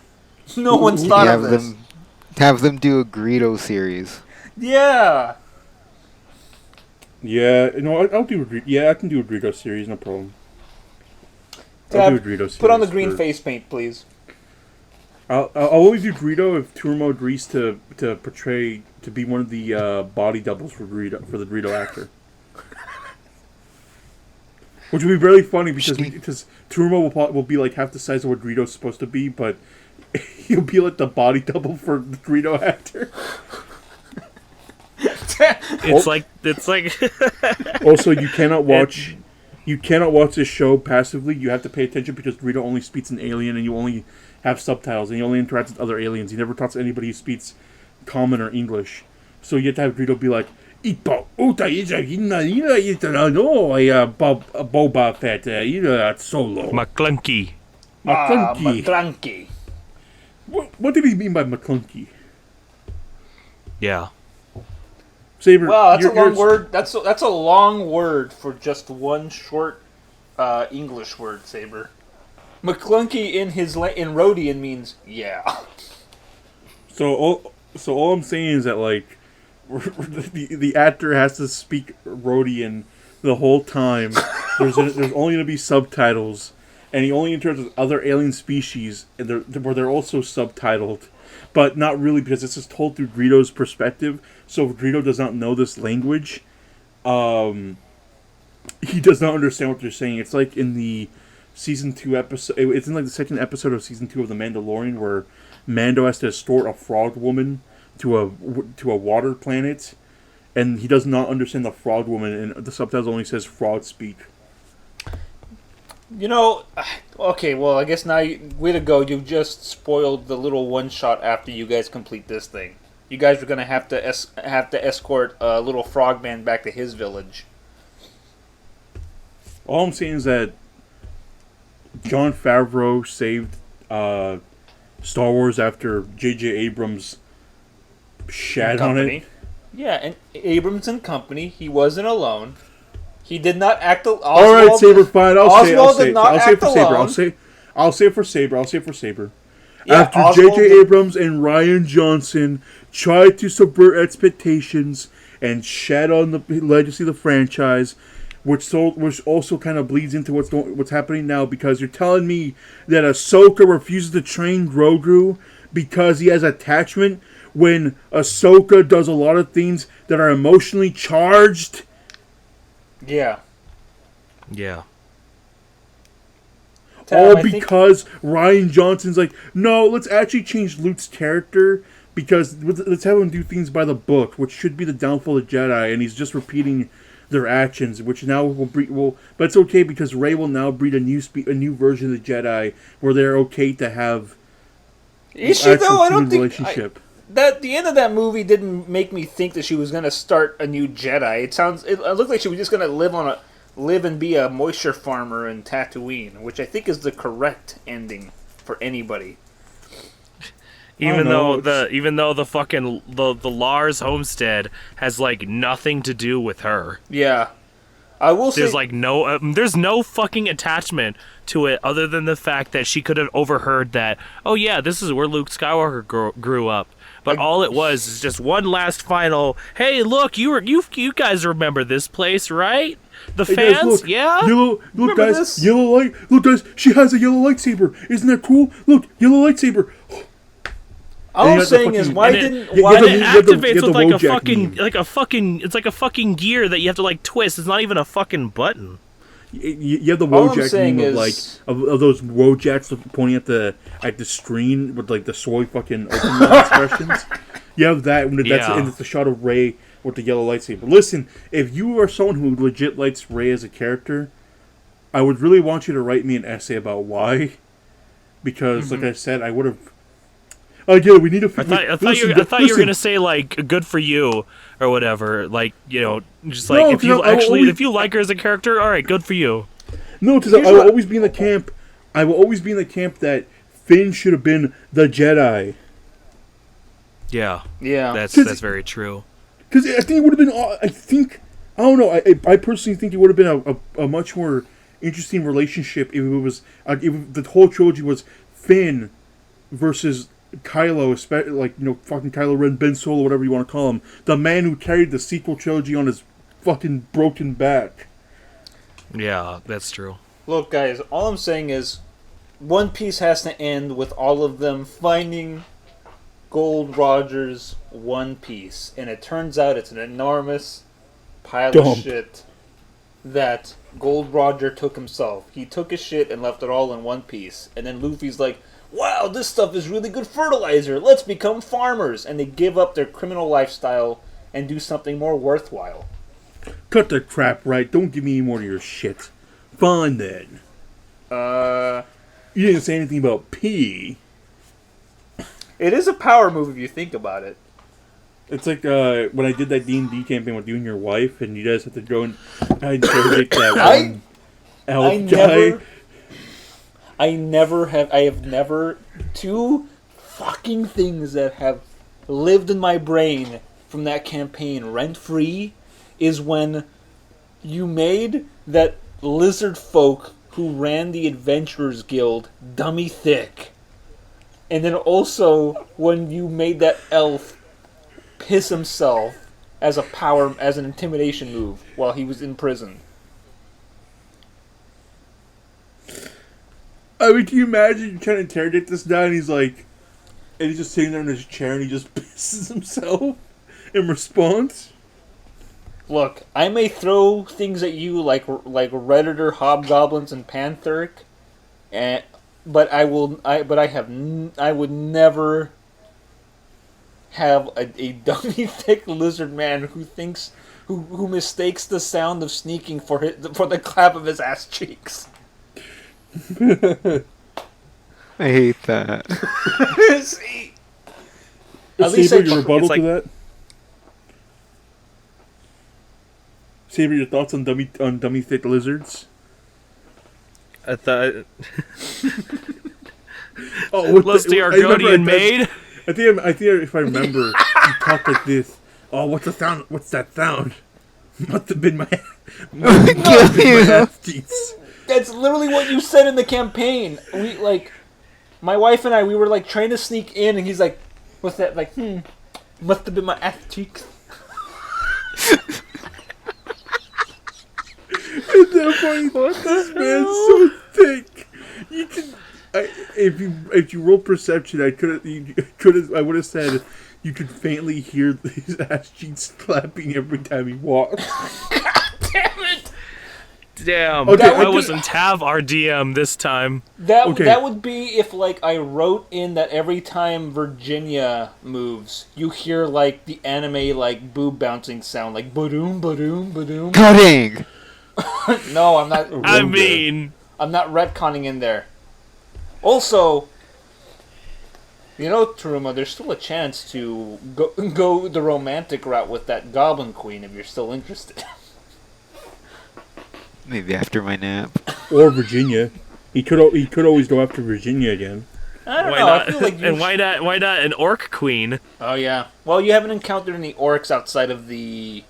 No one's thought of this. Have them do a Greedo series. Yeah. Yeah, no, I can do a Greedo series, no problem. I'll do a Greedo series. Put on the green face paint, please. I'll always do Greedo if Turmo agrees to portray to be one of the body doubles for the Greedo actor. Which would be really funny because Turmo will be like half the size of what Greedo's supposed to be, but he'll be like the body double for the Greedo actor. It's like Also, you cannot watch this show passively. You have to pay attention because Greedo only speaks in alien, and you only have subtitles, and you only interact with other aliens. He never talks to anybody who speaks common or English. So you have to have Greedo be like, Boba Fett, Solo. McClunky. McClunky. McClunky. What did he mean by McClunky? Yeah. Saber. Wow, that's a long word. That's a long word for just one short English word, Saber. McClunky in Rhodian means yeah. So all I'm saying is that like the actor has to speak Rhodian the whole time. There's only going to be subtitles, and he only interacts with other alien species, and they're also subtitled, but not really because this is told through Greedo's perspective. So if Greedo does not know this language, he does not understand what they're saying. It's like in the season 2 episode. It's in like the second episode of season 2 of The Mandalorian, where Mando has to escort a frog woman to a water planet, and he does not understand the frog woman, and the subtitles only says frog speak. You know, okay, well, I guess now, way to go. You've just spoiled the little one-shot after you guys complete this thing. You guys are going to have to escort a little frogman back to his village. All I'm saying is that Jon Favreau saved Star Wars after J.J. Abrams shat on it. Yeah, and Abrams and company, he wasn't alone. He did not act alone. All right, Saber, fine. I'll say it for Saber. I'll say it for Saber. Yeah, After Oswald J.J. Abrams and Rian Johnson tried to subvert expectations and shat on the legacy of the franchise, which also kind of bleeds into what's happening now, because you're telling me that Ahsoka refuses to train Grogu because he has attachment, when Ahsoka does a lot of things that are emotionally charged. Yeah. Yeah. All because Rian Johnson's like, no, let's actually change Luke's character, because let's have him do things by the book, which should be the downfall of Jedi, and he's just repeating their actions, which now but it's okay because Rey will now breed a new version of the Jedi where they're okay to have Is she though? I don't think relationship. that the end of that movie didn't make me think that she was going to start a new Jedi. It looked like she was just going to live and be a moisture farmer in Tatooine, which I think is the correct ending for anybody. Even though the fucking the Lars homestead has like nothing to do with her. Yeah. I will say There's like there's no fucking attachment to it other than the fact that she could have overheard that, oh yeah, this is where Luke Skywalker grew up. But all it was is just one last final, hey, look, you guys remember this place, right? The Hey fans, guys, look, yeah? Look Remember guys, this? yellow light. Look guys, she has a yellow lightsaber. Isn't that cool? Look, yellow lightsaber. all I'm saying is why and it- didn't you why have And to it you have the- you activates have the with like a Wojak meme. fucking it's like a fucking gear that you have to like twist. It's not even a fucking button. You have the All I'm Wojak saying meme is- of those Wojaks pointing at the screen with like the soy fucking open mouth expressions. You have that when and it's the shot of Rey with the yellow lightsaber. Listen, if you are someone who legit likes Rey as a character, I would really want you to write me an essay about why. Because, like I said, I would have. Yeah, we need to. I thought you were gonna say like good for you or whatever. Like just like No, if you 'cause if you like her as a character, all right, good for you. No, because I will always be in the camp. I will always be in the camp that Finn should have been the Jedi. Yeah, Yeah. that's very true. Because I think it would have been. I don't know. I personally think it would have been a much more interesting relationship if it was if the whole trilogy was Finn versus Kylo, especially fucking Kylo Ren, Ben Solo, whatever you want to call him, the man who carried the sequel trilogy on his fucking broken back. Yeah, that's true. Look, guys, all I'm saying is One Piece has to end with all of them finding Gold Roger's One Piece. And it turns out it's an enormous pile Dump. of shit that Gold Roger took himself. He took his shit and left it all in one piece. And then Luffy's like, wow, this stuff is really good fertilizer. Let's become farmers. And they give up their criminal lifestyle and do something more worthwhile. Cut the crap, right? Don't give me any more of your shit. Fine then. You didn't say anything about pee. It is a power move if you think about it. It's like when I did that D&D campaign with you and your wife, and you guys had to go and interrogate that one elf guy. I have never, two fucking things that have lived in my brain from that campaign rent-free is when you made that lizard folk who ran the Adventurers Guild dummy thick. And then also when you made that elf piss himself as an intimidation move while he was in prison. I mean, can you imagine trying to interrogate this guy and he's just sitting there in his chair and he just pisses himself in response? Look, I may throw things at you like Redditor, Hobgoblins, and Pantheric, but I would never have a dummy thick lizard man who mistakes the sound of sneaking for the clap of his ass cheeks. I hate that. See, At least your rebuttal to that. Saber, your thoughts on dummy thick lizards? I thought. Lusty Argonian maid. I think if I remember, you talked like this. Oh, what's the sound? What's that sound? Must have been my ass cheeks. That's literally what you said in the campaign. My wife and I, we were trying to sneak in, and he's like, "What's that?" Must have been my ass cheeks. At that point, this man's so thick. You can, if you roll perception, I would have said you could faintly hear his ass cheeks clapping every time he walks. God damn it! Damn, Okay, I wasn't Tav our DM this time. That would be if I wrote in that every time Virginia moves, you hear the anime boob bouncing sound ba-doom ba-doom ba-doom. Cutting! No, I'm not. I'm not retconning in there. Also, Taruma, there's still a chance to go the romantic route with that Goblin Queen if you're still interested. Maybe after my nap. Or Virginia. He could always go after Virginia again. I don't Why know. not? I feel like And why not an orc queen? Oh yeah. Well, you haven't encountered any orcs outside of the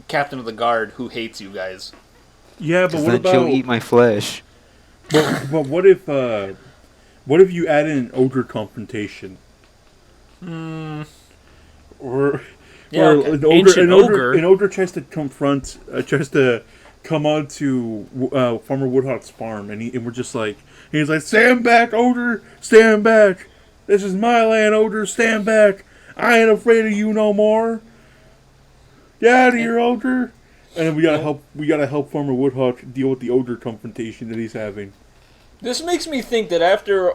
captain of the guard who hates you guys. Yeah, but what then about? she'll eat my flesh. But what if you add in an ogre confrontation? Or Yeah, okay. an ogre tries to come on to Farmer Woodhawk's farm, and we're just he's like, stand back, ogre, stand back. This is my land, ogre, stand back. I ain't afraid of you no more. Get out of here, ogre. And then we gotta help Farmer Woodhawk deal with the ogre confrontation that he's having. This makes me think that after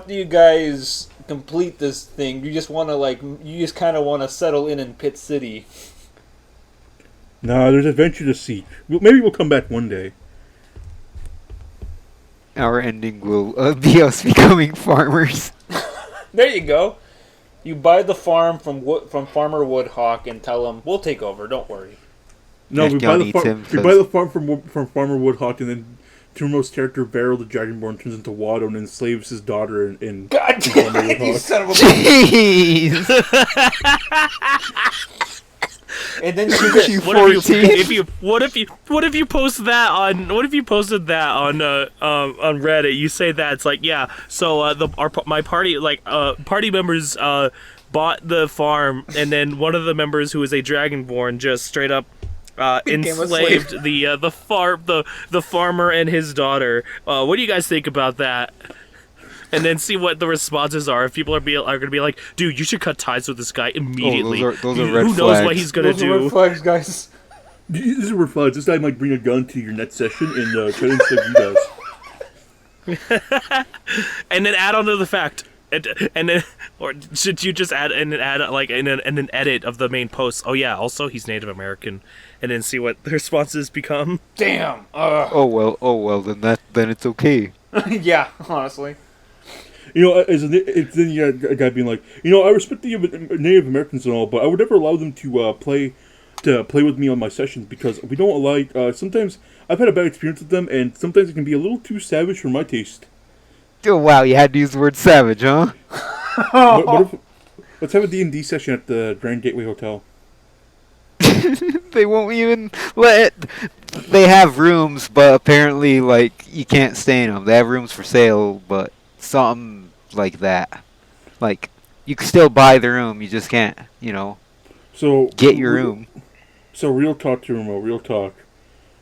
you guys complete this thing, you just want to you just kind of want to settle in Pit City. No, there's adventure to seek. Maybe we'll come back one day. Our ending will be us becoming farmers. There you go. You buy the farm from Farmer Woodhawk and tell him we'll take over. Don't worry. No, we buy John the farm from Farmer Woodhawk, and then Turo's character Beryl the Dragonborn turns into Watto and enslaves his daughter in God Farmer damn it, you Woodhawk. son of a Jeez. And then What if you post that on on Reddit? You say that it's like, yeah, so my party party members bought the farm, and then one of the members who is a Dragonborn just straight up enslaved the farmer and his daughter. What do you guys think about that? And then see what the responses are. If people are going to be like, dude, you should cut ties with this guy immediately. Those are red Who flags. knows what he's going to those are red do? flags, guys. This is where flags. This guy might bring a gun to your net session and try to enslave you guys. And then add on to the fact, and then, or should you just add an edit of the main post? Oh yeah, also he's Native American, and then see what the responses become. Damn. Oh well, then it's okay. Yeah, honestly. You know, it's then you got a guy being like, you know, I respect the Native Americans and all, but I would never allow them to play with me on my sessions because we don't like. Sometimes I've had a bad experience with them, and sometimes it can be a little too savage for my taste. Oh wow, you had to use the word savage, huh? Let's have a D&D session at the Grand Gateway Hotel. They won't even let. They have rooms, but apparently, you can't stay in them. They have rooms for sale, but something like that. You can still buy the room, you just can't, So get your room. So real talk, Turumo, real talk.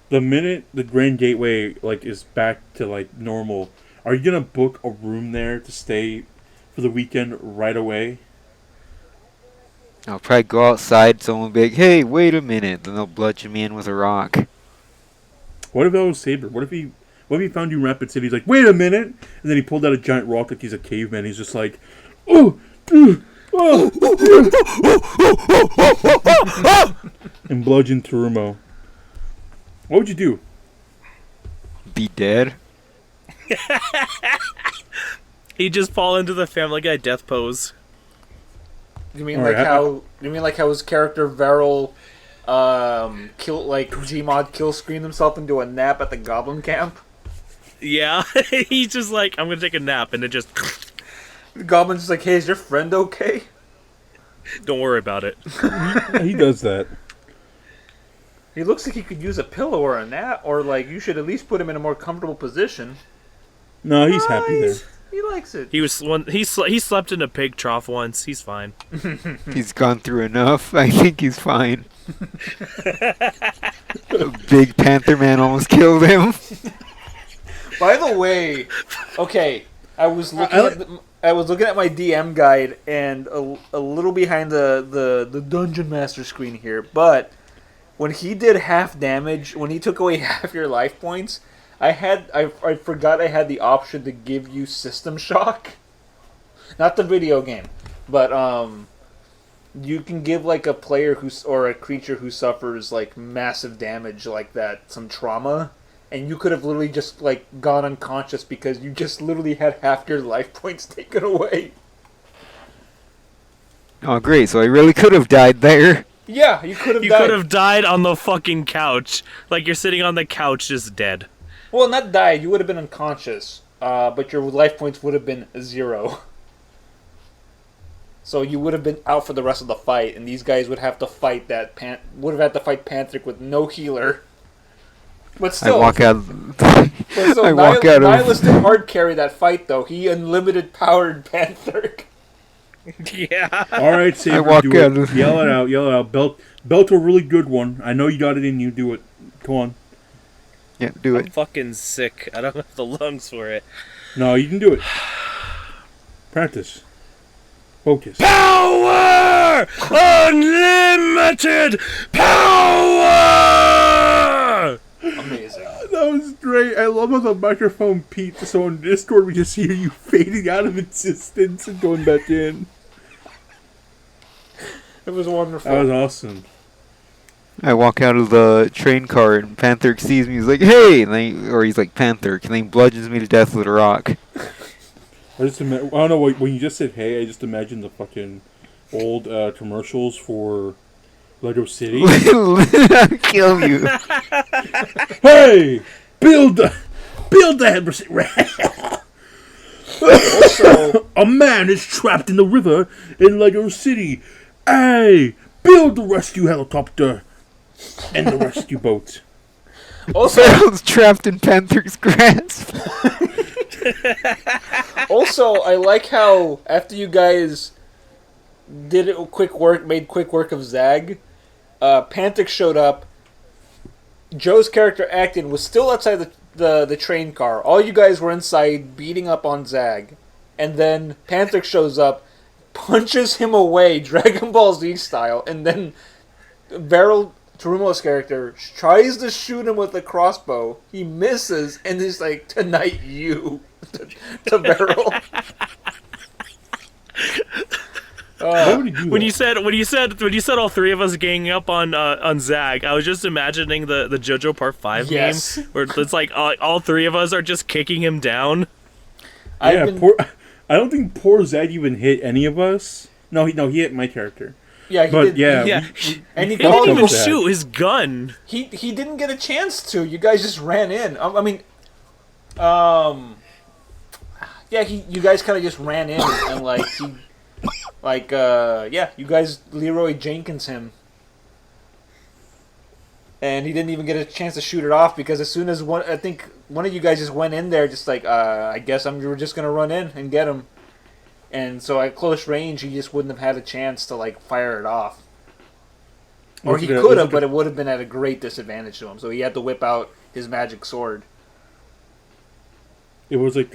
The minute the Grand Gateway is back to normal, are you gonna book a room there to stay for the weekend right away? I'll probably go outside, someone will be like, hey, wait a minute, then they'll bludgeon me in with a rock. What if that was Saber? What if he found you in Rapid City? He's like, wait a minute! And then he pulled out a giant rock like he's a caveman. He's just like, oh, and bludgeoned Turumo. What would you do? Be dead? He just fall into the Family Guy death pose. You mean how his character Veril Gmod kill screened himself into a nap at the Goblin Camp? Yeah, he's just like, I'm gonna take a nap, and it just. The Goblin's just like, hey, is your friend okay? Don't worry about it. He does that. He looks like he could use a pillow or a nap, or you should at least put him in a more comfortable position. No, he's happy there. He likes it. He slept in a pig trough once. He's fine. He's gone through enough. I think he's fine. A big panther man almost killed him. By the way, okay, I was looking at my DM guide and a little behind the Dungeon Master screen here, but when he did half damage, when he took away half your life points, I forgot I had the option to give you System Shock. Not the video game, but you can give a player or a creature who suffers massive damage like that some trauma. And you could have literally just gone unconscious because you just literally had half your life points taken away. Oh, great! So I really could have died there. Yeah, you could have died. You could have died on the fucking couch. You're sitting on the couch just dead. Well, not died. You would have been unconscious, but your life points would have been 0. So you would have been out for the rest of the fight, and these guys would have to fight Panthric with no healer. But still, I walk out. Nihilus did hard carry that fight, though. He unlimited powered Panthric. Yeah. All right, Saber, do it. Yell it out. Belt a really good one. I know you got it in you. Do it. Come on. Yeah, do it. I'm fucking sick. I don't have the lungs for it. No, you can do it. Practice. Focus. Power! Unlimited power! great. I love how the microphone peaked, so on Discord we just hear you fading out of existence and going back in. It was wonderful. That was awesome. I walk out of the train car and Panther sees me. He's like, "Hey!" Or he's like, "Panther," and then he bludgeons me to death with a rock. I don't know, when you just said "hey," I just imagined the fucking old commercials for Lego City. I'll kill you. Hey, build that. Also, a man is trapped in the river in Lego City. Hey, build the rescue helicopter and the rescue boat. also, Farrell's trapped in Panther's grasp. also, I like how after you guys made quick work of Zag, Panther showed up. Joe's character Acton was still outside the train car. All you guys were inside beating up on Zag, and then Panther shows up, punches him away, Dragon Ball Z style, and then Beryl Tarumo's character tries to shoot him with a crossbow. He misses, and is like, "Tonight, you," to Beryl. Why would he do When that? you said all three of us ganging up on Zag, I was just imagining the JoJo Part 5 Yes. game where it's like all three of us are just kicking him down. I don't think poor Zag even hit any of us. No, he hit my character. Yeah, he But did. yeah, And he He didn't even up Zag. shoot his gun. He didn't get a chance to. You guys just ran in. You guys kind of just ran in and you guys Leroy Jenkins him, and he didn't even get a chance to shoot it off because as soon as one of you guys just went in there, just like I guess we're just gonna run in and get him, and so at close range he just wouldn't have had a chance to like fire it off. Or he could have, but it would have been at a great disadvantage to him. So he had to whip out his magic sword. it was like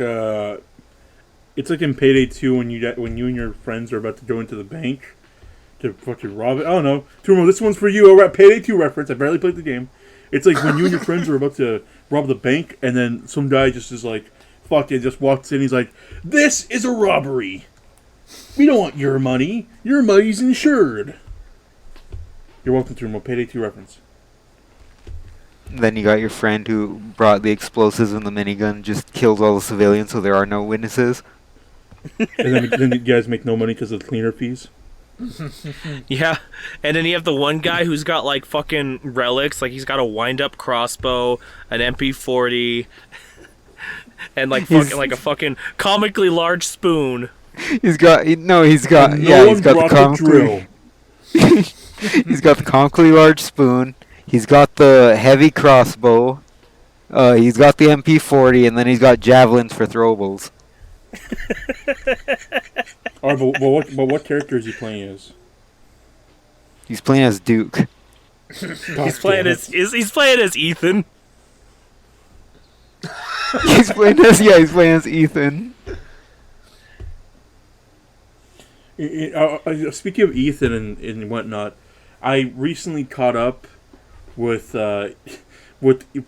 it's like in Payday 2 when you and your friends are about to go into the bank to fucking rob it. I don't know. Tumo, this one's for you. A Payday 2 reference. I barely played the game. It's like when you and your friends are about to rob the bank, and then some guy just is like, "Fuck it," just walks in. He's like, "This is a robbery. We don't want your money. Your money's insured." You're welcome, Tumo. Payday 2 reference. Then you got your friend who brought the explosives and the minigun, just kills all the civilians so there are no witnesses. And then you guys make no money because of the cleaner fees. Yeah, and then you have the one guy who's got like fucking relics, like he's got a wind-up crossbow, an MP40, and like a fucking comically large spoon. He's got the comically. He's got the comically large spoon. He's got the heavy crossbow. He's got the MP40, and then he's got javelins for throwables. Alright, but what character is he playing as? He's playing as Duke. He's playing as Ethan. He's playing as Ethan. Speaking of Ethan and whatnot, I recently caught up with the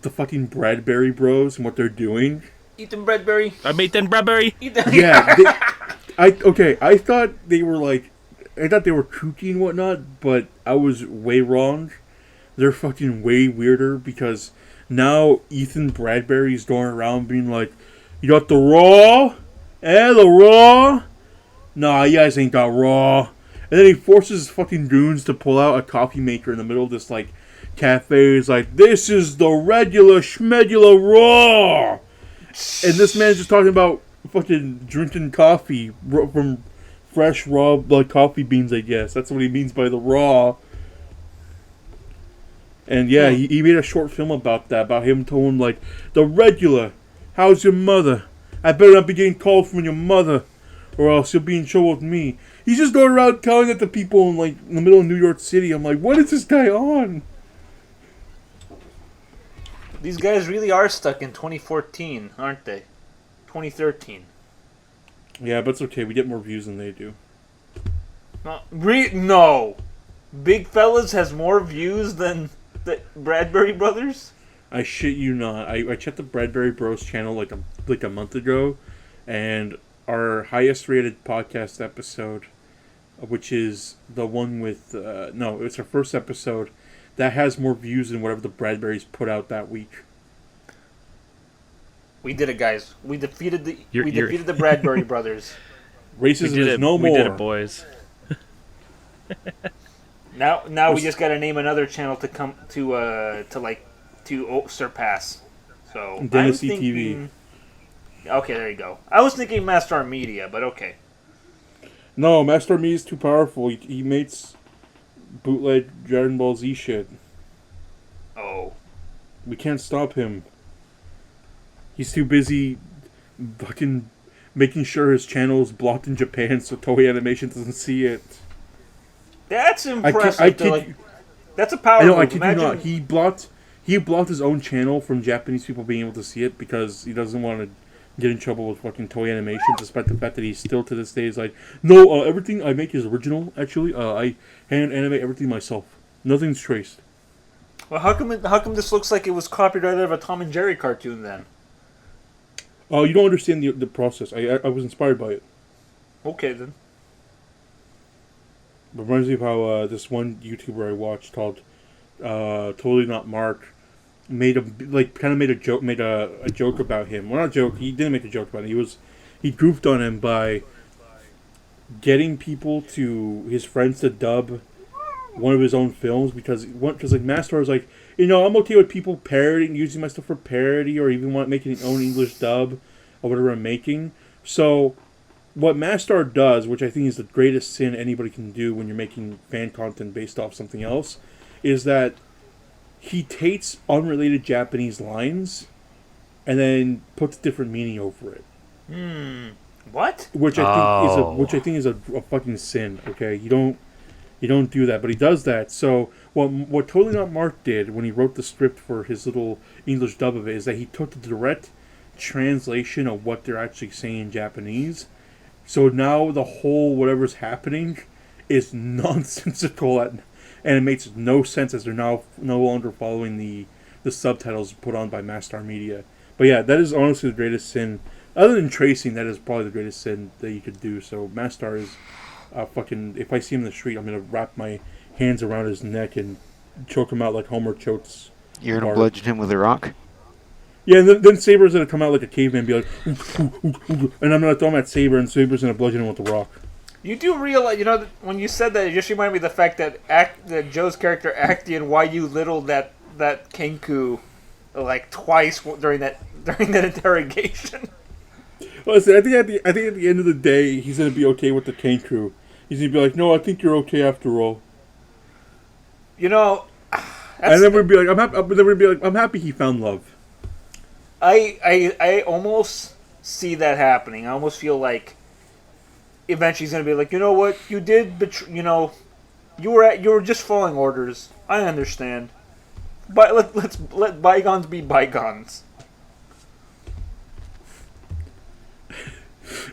fucking Bradbury Bros and what they're doing. Ethan Bradbury. I'm Ethan Bradbury. Yeah, I thought they were kooky and whatnot, but I was way wrong. They're fucking way weirder because now Ethan Bradbury's going around being like, "You got the raw? The raw? Nah, you guys ain't got raw." And then he forces his fucking goons to pull out a coffee maker in the middle of this like cafe. He's like, "This is the regular schmegula raw." And this man's just talking about fucking drinking coffee from fresh, raw, like, coffee beans, I guess. That's what he means by the raw. And yeah, he made a short film about that, about him telling, like, "The regular, how's your mother? I better not be getting called from your mother, or else you'll be in trouble with me." He's just going around telling it to people in, like, in the middle of New York City. I'm like, what is this guy on? These guys really are stuck in 2014, aren't they? 2013. Yeah, but it's okay. We get more views than they do. No. Big Fellas has more views than the Bradbury Brothers? I shit you not. I checked the Bradbury Bros channel like a month ago, and our highest rated podcast episode, which is the one with no, it's our first episode that has more views than whatever the Bradburys put out that week. We did it, guys. We defeated the Bradbury brothers. Racism is no more. We did it, boys. Now we just got to name another channel to come to surpass. So Dynasty I'm TV. thinking, okay, there you go. I was thinking Mastar Media, but okay. No, Master Me is too powerful. He makes bootleg Dragon Ball Z shit. Oh. We can't stop him. He's too busy fucking making sure his channel is blocked in Japan so Toei Animation doesn't see it. That's impressive. That's a power I know, move. I kid you not. He blocked his own channel from Japanese people being able to see it because he doesn't want to get in trouble with fucking Toei Animation, despite the fact that he still to this day is like, no, everything I make is original, actually. I hand animate everything myself. Nothing's traced. Well, how come this looks like it was copied out of a Tom and Jerry cartoon then? Oh, you don't understand the process. I was inspired by it. Okay, then. It reminds me of how this one YouTuber I watched called Totally Not Mark made a joke about him. Well, not a joke. He didn't make a joke about him. He goofed on him by getting his friends to dub one of his own films because like Mastar was like, I'm okay with people parodying, using my stuff for parody, or even making an own English dub of whatever I'm making. So what Mastar does, which I think is the greatest sin anybody can do when you're making fan content based off something else, is that he takes unrelated Japanese lines and then puts different meaning over it. What? Which I think is a fucking sin. Okay, you don't do that, but he does that. So what Totally Not Mark did when he wrote the script for his little English dub of it is that he took the direct translation of what they're actually saying in Japanese. So now the whole whatever's happening is nonsensical and it makes no sense as they're now no longer following the subtitles put on by Mastar Media. But yeah, that is honestly the greatest sin. Other than tracing, that is probably the greatest sin that you could do. So Mastar is fucking... If I see him in the street, I'm going to wrap my hands around his neck and choke him out like Homer chokes. You're going to bludgeon him with a rock? Yeah, and then Saber's going to come out like a caveman and be like... and I'm going to throw him at Saber, and Saber's going to bludgeon him with a rock. You do realize, when you said that, it just reminded me of the fact that Joe's character Actian, why you littled that Kenku like twice during that interrogation. Listen, I think at the end of the day, he's gonna be okay with the Kenku. He's gonna be like, no, I think you're okay after all. And then we'll be like, I'm happy he found love. I almost see that happening. I almost feel like eventually he's gonna be like, you know what, you did you were just following orders. I understand, but let's let bygones be bygones.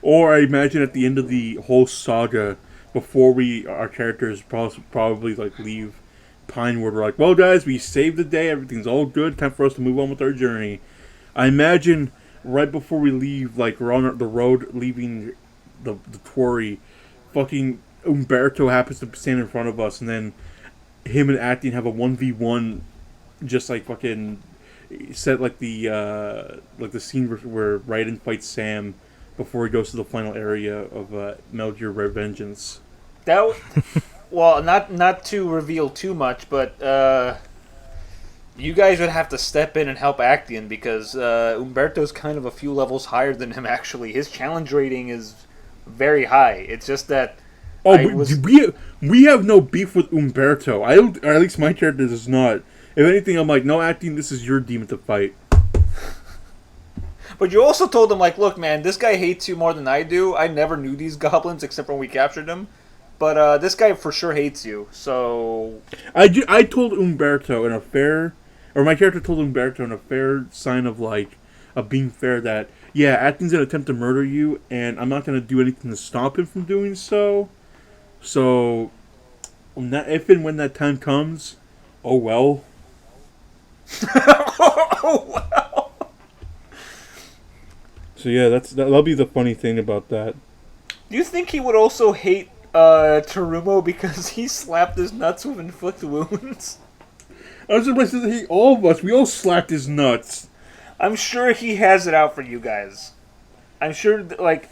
Or I imagine at the end of the whole saga, before our characters probably like leave Pinewood, we're like, well guys, we saved the day, everything's all good, time for us to move on with our journey. I imagine right before we leave, like we're on the road leaving the quarry, fucking Umberto happens to stand in front of us, and then him and Acting have a 1v1, just like fucking set like the scene where Raiden fights Sam before he goes to the final area of Metal Gear Revengeance. Well, not to reveal too much, but you guys would have to step in and help Actian because Umberto's kind of a few levels higher than him. Actually, his challenge rating is very high. It's just that we have no beef with Umberto. I don't, or at least my character does not. If anything, I'm like, no, Acting, this is your demon to fight. But you also told him, like, look, man, this guy hates you more than I do. I never knew these goblins except when we captured them. But this guy for sure hates you, so... I told Umberto in a fair... Or my character told Umberto in a fair sign of, like, of being fair that, yeah, Acting's going to attempt to murder you, and I'm not going to do anything to stop him from doing so. So, if and when that time comes, oh well. Oh, wow. So yeah, that'll be the funny thing about that. Do you think he would also hate Terumo because he slapped his nuts with inflict wounds? I was surprised that he, all of us, we all slapped his nuts. I'm sure he has it out for you guys. I'm sure,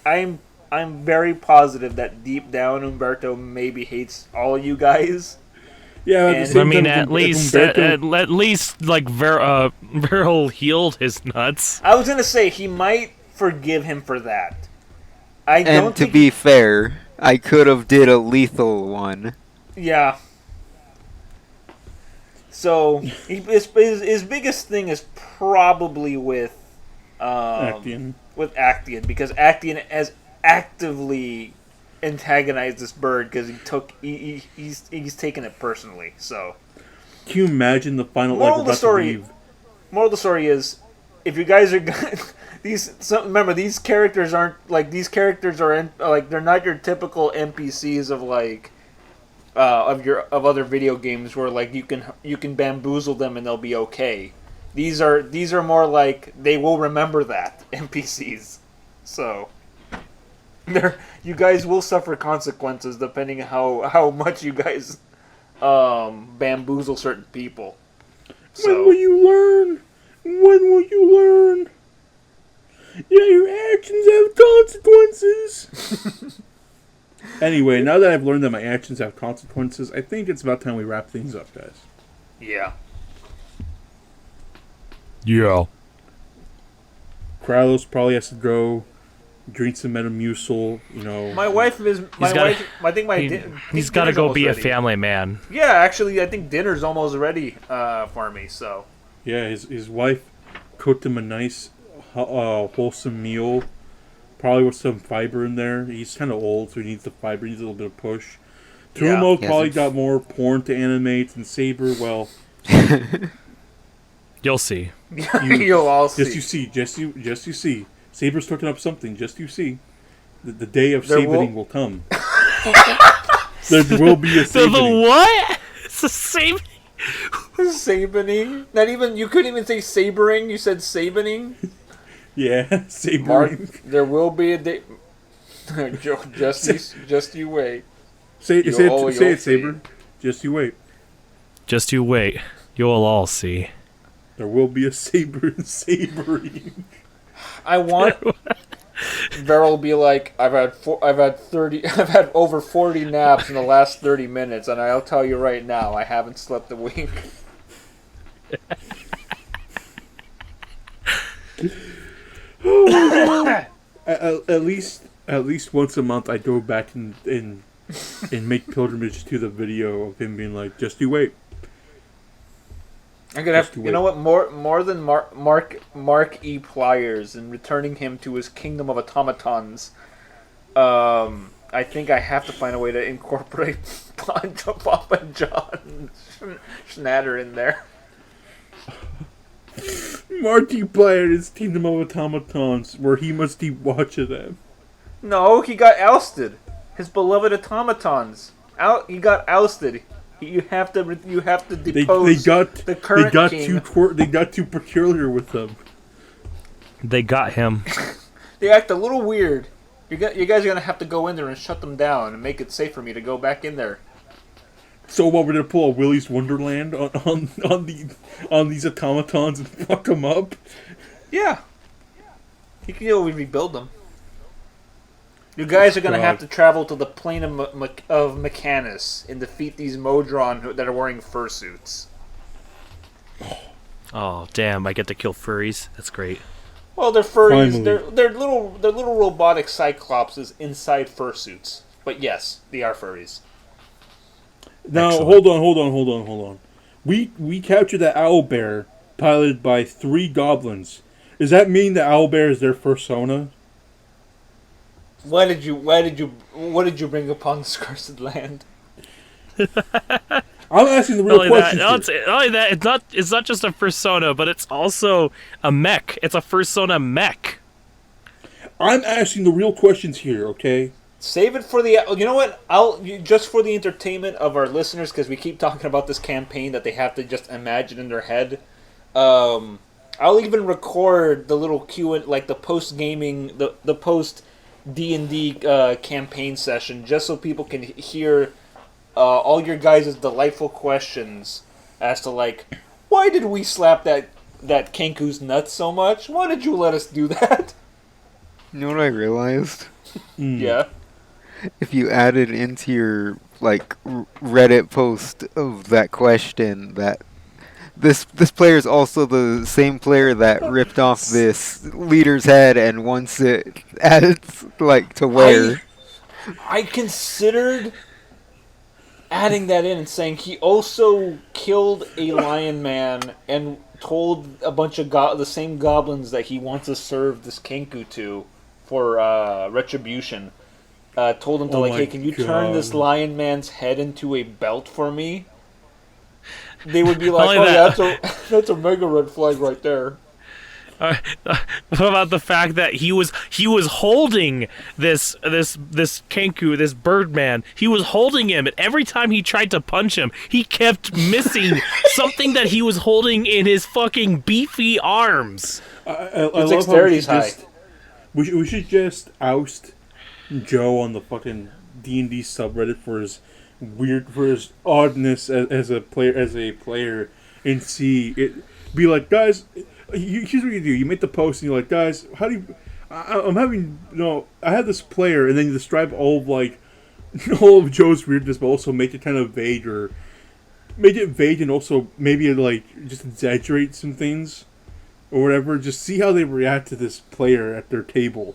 I'm very positive that deep down Umberto maybe hates all you guys. Yeah, at the And- same I mean, time, at least, Umberto- at least, like, Veril healed his nuts. I was gonna say he might forgive him for that. I don't And to think be fair, I could have did a lethal one. yeah. So his biggest thing is probably with Actian. with Actian, because Actian has actively antagonized this bird because he's taken it personally. So Can you imagine the final? Moral of the about to story- leave? moral of the story is, if you guys are remember, these characters aren't they're not your typical NPCs of of other video games where like you can bamboozle them and they'll be okay. These are more like they will remember that NPCs. So you guys will suffer consequences depending on how much you guys bamboozle certain people. When will you learn? When will you learn? Yeah, your actions have consequences. Anyway, now that I've learned that my actions have consequences, I think it's about time we wrap things up, guys. Yeah. Yeah. Kralos probably has to go drink some Metamucil, My wife is my He's gotta- wife. I think my He's got to dinner's go almost be a ready. family man. Yeah, actually, I think dinner's almost ready for me. So Yeah, his wife cooked him a nice, wholesome meal, probably with some fiber in there. He's kind of old, so he needs the fiber, he needs a little bit of push. Yeah. Terumo Yes, probably it's- got more porn to animate, and Saber, well, You'll see. you'll all see. just you see. Saber's cooking up something, just you see. The day of There sabering will come. There will be a So the sabering. what? It's the same. Sabening. Not even you couldn't even say sabering. You said sabening. Yeah, Mark, sabering. there will be a day. just you wait. Say You'll it, see. Saber. Just you wait. Just you wait. You'll all see. There will be a saber and sabering. I want Veril will be like, I've had over 40 naps in the last 30 minutes, and I'll tell you right now, I haven't slept a wink. At least once a month, I go back and make pilgrimage to the video of him being like, "Just you wait." I'm gonna have Just to, wait. you know what, more than Mark E. Pliers and returning him to his kingdom of automatons. I think I have to find a way to incorporate Papa John Schnatter in there. Markiplier is Kingdom of Automatons, where he must keep watch of them. No, he got ousted. His beloved automatons. He got ousted. You have to They depose got the current king. they got too peculiar with them. They got him. They act a little weird. You guys are gonna have to go in there and shut them down and make it safe for me to go back in there. So what, we're gonna pull a Willy's Wonderland on these automatons and fuck them up? Yeah. You can always rebuild them. You guys are gonna have to travel to the plane of Mechanus and defeat these Modron that are wearing fursuits. Oh damn! I get to kill furries. That's great. Well, they're furries. Finally. They're little robotic cyclopses inside fursuits. But yes, they are furries. Now Excellent. hold on. We captured that owl bear piloted by 3 goblins. Does that mean the owl bear is their persona? What did you bring upon this cursed land? I'm asking the real questions. here. Not only that, it's not just a persona, but it's also a mech. It's a persona mech. I'm asking the real questions here, okay? Save it for the. You know what? Just for the entertainment of our listeners, because we keep talking about this campaign that they have to just imagine in their head. I'll even record the little Q and like the post gaming, the post D&D campaign session, just so people can hear all your guys' delightful questions as to like, why did we slap that Kenku's nuts so much? Why did you let us do that? You know what I realized? Yeah. If you added into your like Reddit post of that question that this player is also the same player that ripped off this leader's head and wants it added like to wear. I considered adding that in and saying he also killed a lion man and told a bunch of the same goblins that he wants to serve this Kenku to for retribution. Told him to hey, can you turn this lion man's head into a belt for me? They would be like, that's a mega red flag right there. What about the fact that he was holding this Kenku, this Birdman? He was holding him, and every time he tried to punch him, he kept missing something that he was holding in his fucking beefy arms. His dexterity's high. We should just oust Joe on the fucking D&D subreddit for his oddness as a player, and see it. Be like, guys. Here's what you do. You make the post and you're like, guys, how do you... I'm having... I have this player, and then you describe all of Joe's weirdness, but also make it kind of vague, or... Make it vague and also maybe, just exaggerate some things, or whatever. Just see how they react to this player at their table.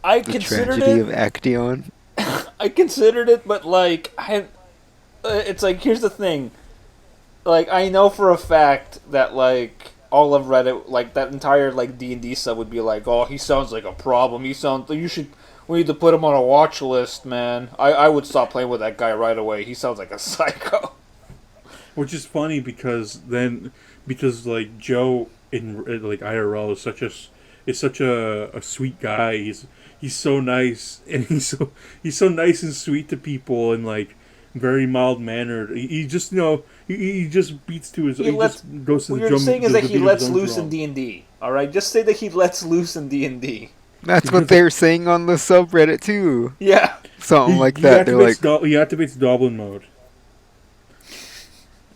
I considered tragedy of Acteon. I considered it, but, it's like, here's the thing. I know for a fact that, all of Reddit, that entire, D&D sub would be like, oh, he sounds like a problem. We need to put him on a watch list, man. I would stop playing with that guy right away. He sounds like a psycho. Which is funny because Joe in, IRL is such a sweet guy. He's so nice, and he's so nice and sweet to people, and, very mild mannered. He just he just beats to his. He goes to the drum. What you're saying is that he lets loose in D&D. All right, just say that he lets loose in D&D. That's what they're saying on the subreddit too. Yeah, something like that. They're like, he activates Goblin mode.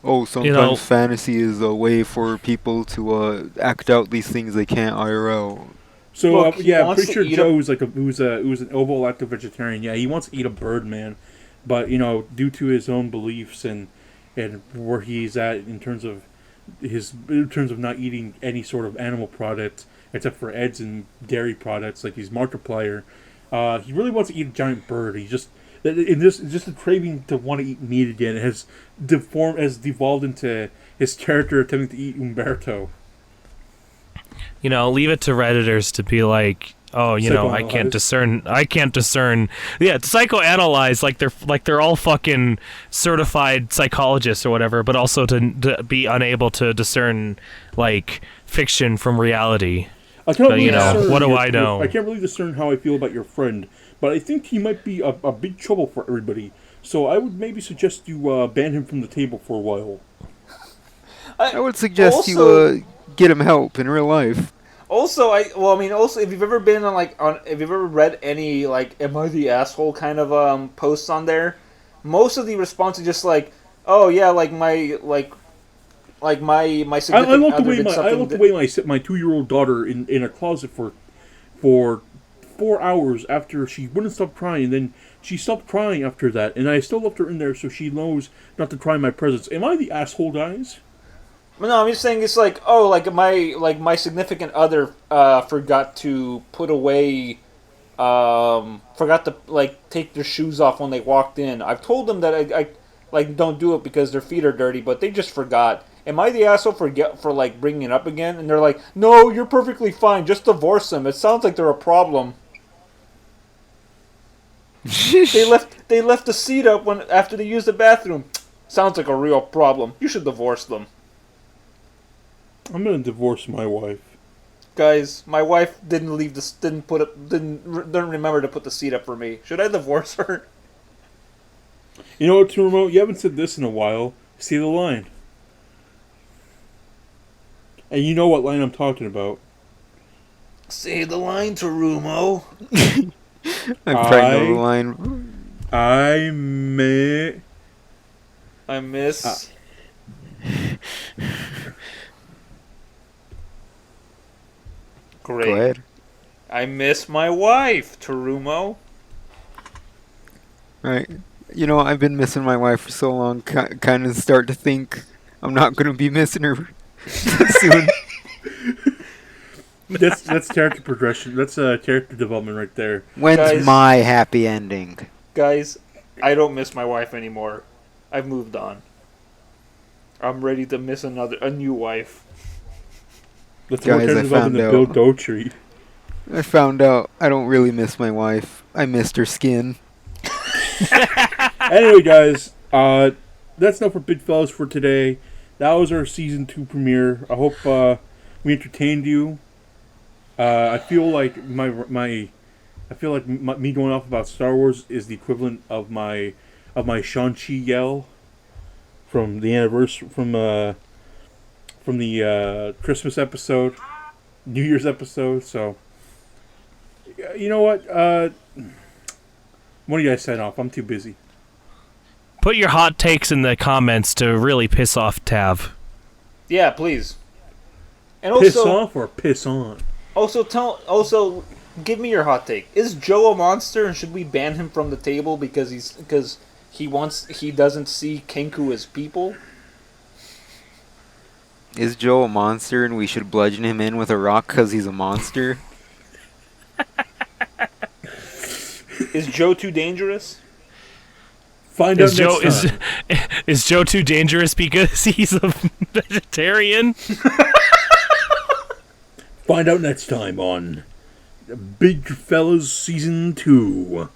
Oh, sometimes fantasy is a way for people to act out these things they can't IRL. So I'm pretty sure Joe was who's an ovo active vegetarian. Yeah, he wants to eat a bird, man. But due to his own beliefs and where he's at in terms of not eating any sort of animal product except for eggs and dairy products, like he's Markiplier, he really wants to eat a giant bird. Just a craving to want to eat meat again. It has devolved into his character attempting to eat Umberto. Leave it to Redditors to be like, oh, I can't discern. Yeah, to psychoanalyze they're all fucking certified psychologists or whatever, but also to be unable to discern fiction from reality. I can't really what do I know? I can't really discern how I feel about your friend, but I think he might be a big trouble for everybody. So I would maybe suggest you ban him from the table for a while. I would suggest you get him help in real life. Also, if you've ever been if you've ever read any "Am I the asshole" kind of posts on there, most of the response is just oh yeah, my significant other did something. I love the way my 2-year-old daughter in a closet for 4 hours after she wouldn't stop crying, and then she stopped crying after that, and I still left her in there so she knows not to cry in my presence. Am I the asshole, guys? No, I'm just saying it's my significant other forgot to put away, forgot to take their shoes off when they walked in. I've told them that I don't do it because their feet are dirty, but they just forgot. Am I the asshole for bringing it up again? And they're like, no, you're perfectly fine. Just divorce them. It sounds like they're a problem. They left the seat up after they used the bathroom. Sounds like a real problem. You should divorce them. I'm gonna divorce my wife. Guys, my wife didn't remember to put the seat up for me. Should I divorce her? You know what, Too Remote? You haven't said this in a while. Say the line. And you know what line I'm talking about. Say the line, Tarumo. I probably know the line. I may... I miss. Great. Go ahead. I miss my wife, Tarumo. Right. You know, I've been missing my wife for so long. Kind of start to think I'm not going to be missing her soon. That's character progression. That's character development right there. When's Guys. my happy ending? Guys, I don't miss my wife anymore. I've moved on. I'm ready to miss a new wife. That's more Guys, character I development than found Bill out. Dotree. I found out I don't really miss my wife. I missed her skin. Anyway, guys, that's enough for Big Fellas for today. That was our season 2 premiere. I hope we entertained you. I feel like me going off about Star Wars is the equivalent of my Shang-Chi yell from the anniversary from the Christmas episode, New Year's episode. So, you know what? One of you guys sign off. I'm too busy. Put your hot takes in the comments to really piss off Tav. Yeah, please. And Piss also, off or piss on? also give me your hot take. Is Joe a monster, and should we ban him from the table because he doesn't see Kenku as people? Is Joe a monster and we should bludgeon him in with a rock because he's a monster? Is Joe too dangerous? Find Is out Joe next time. is Joe too dangerous because he's a vegetarian? Find out next time on Big Fellas Season 2.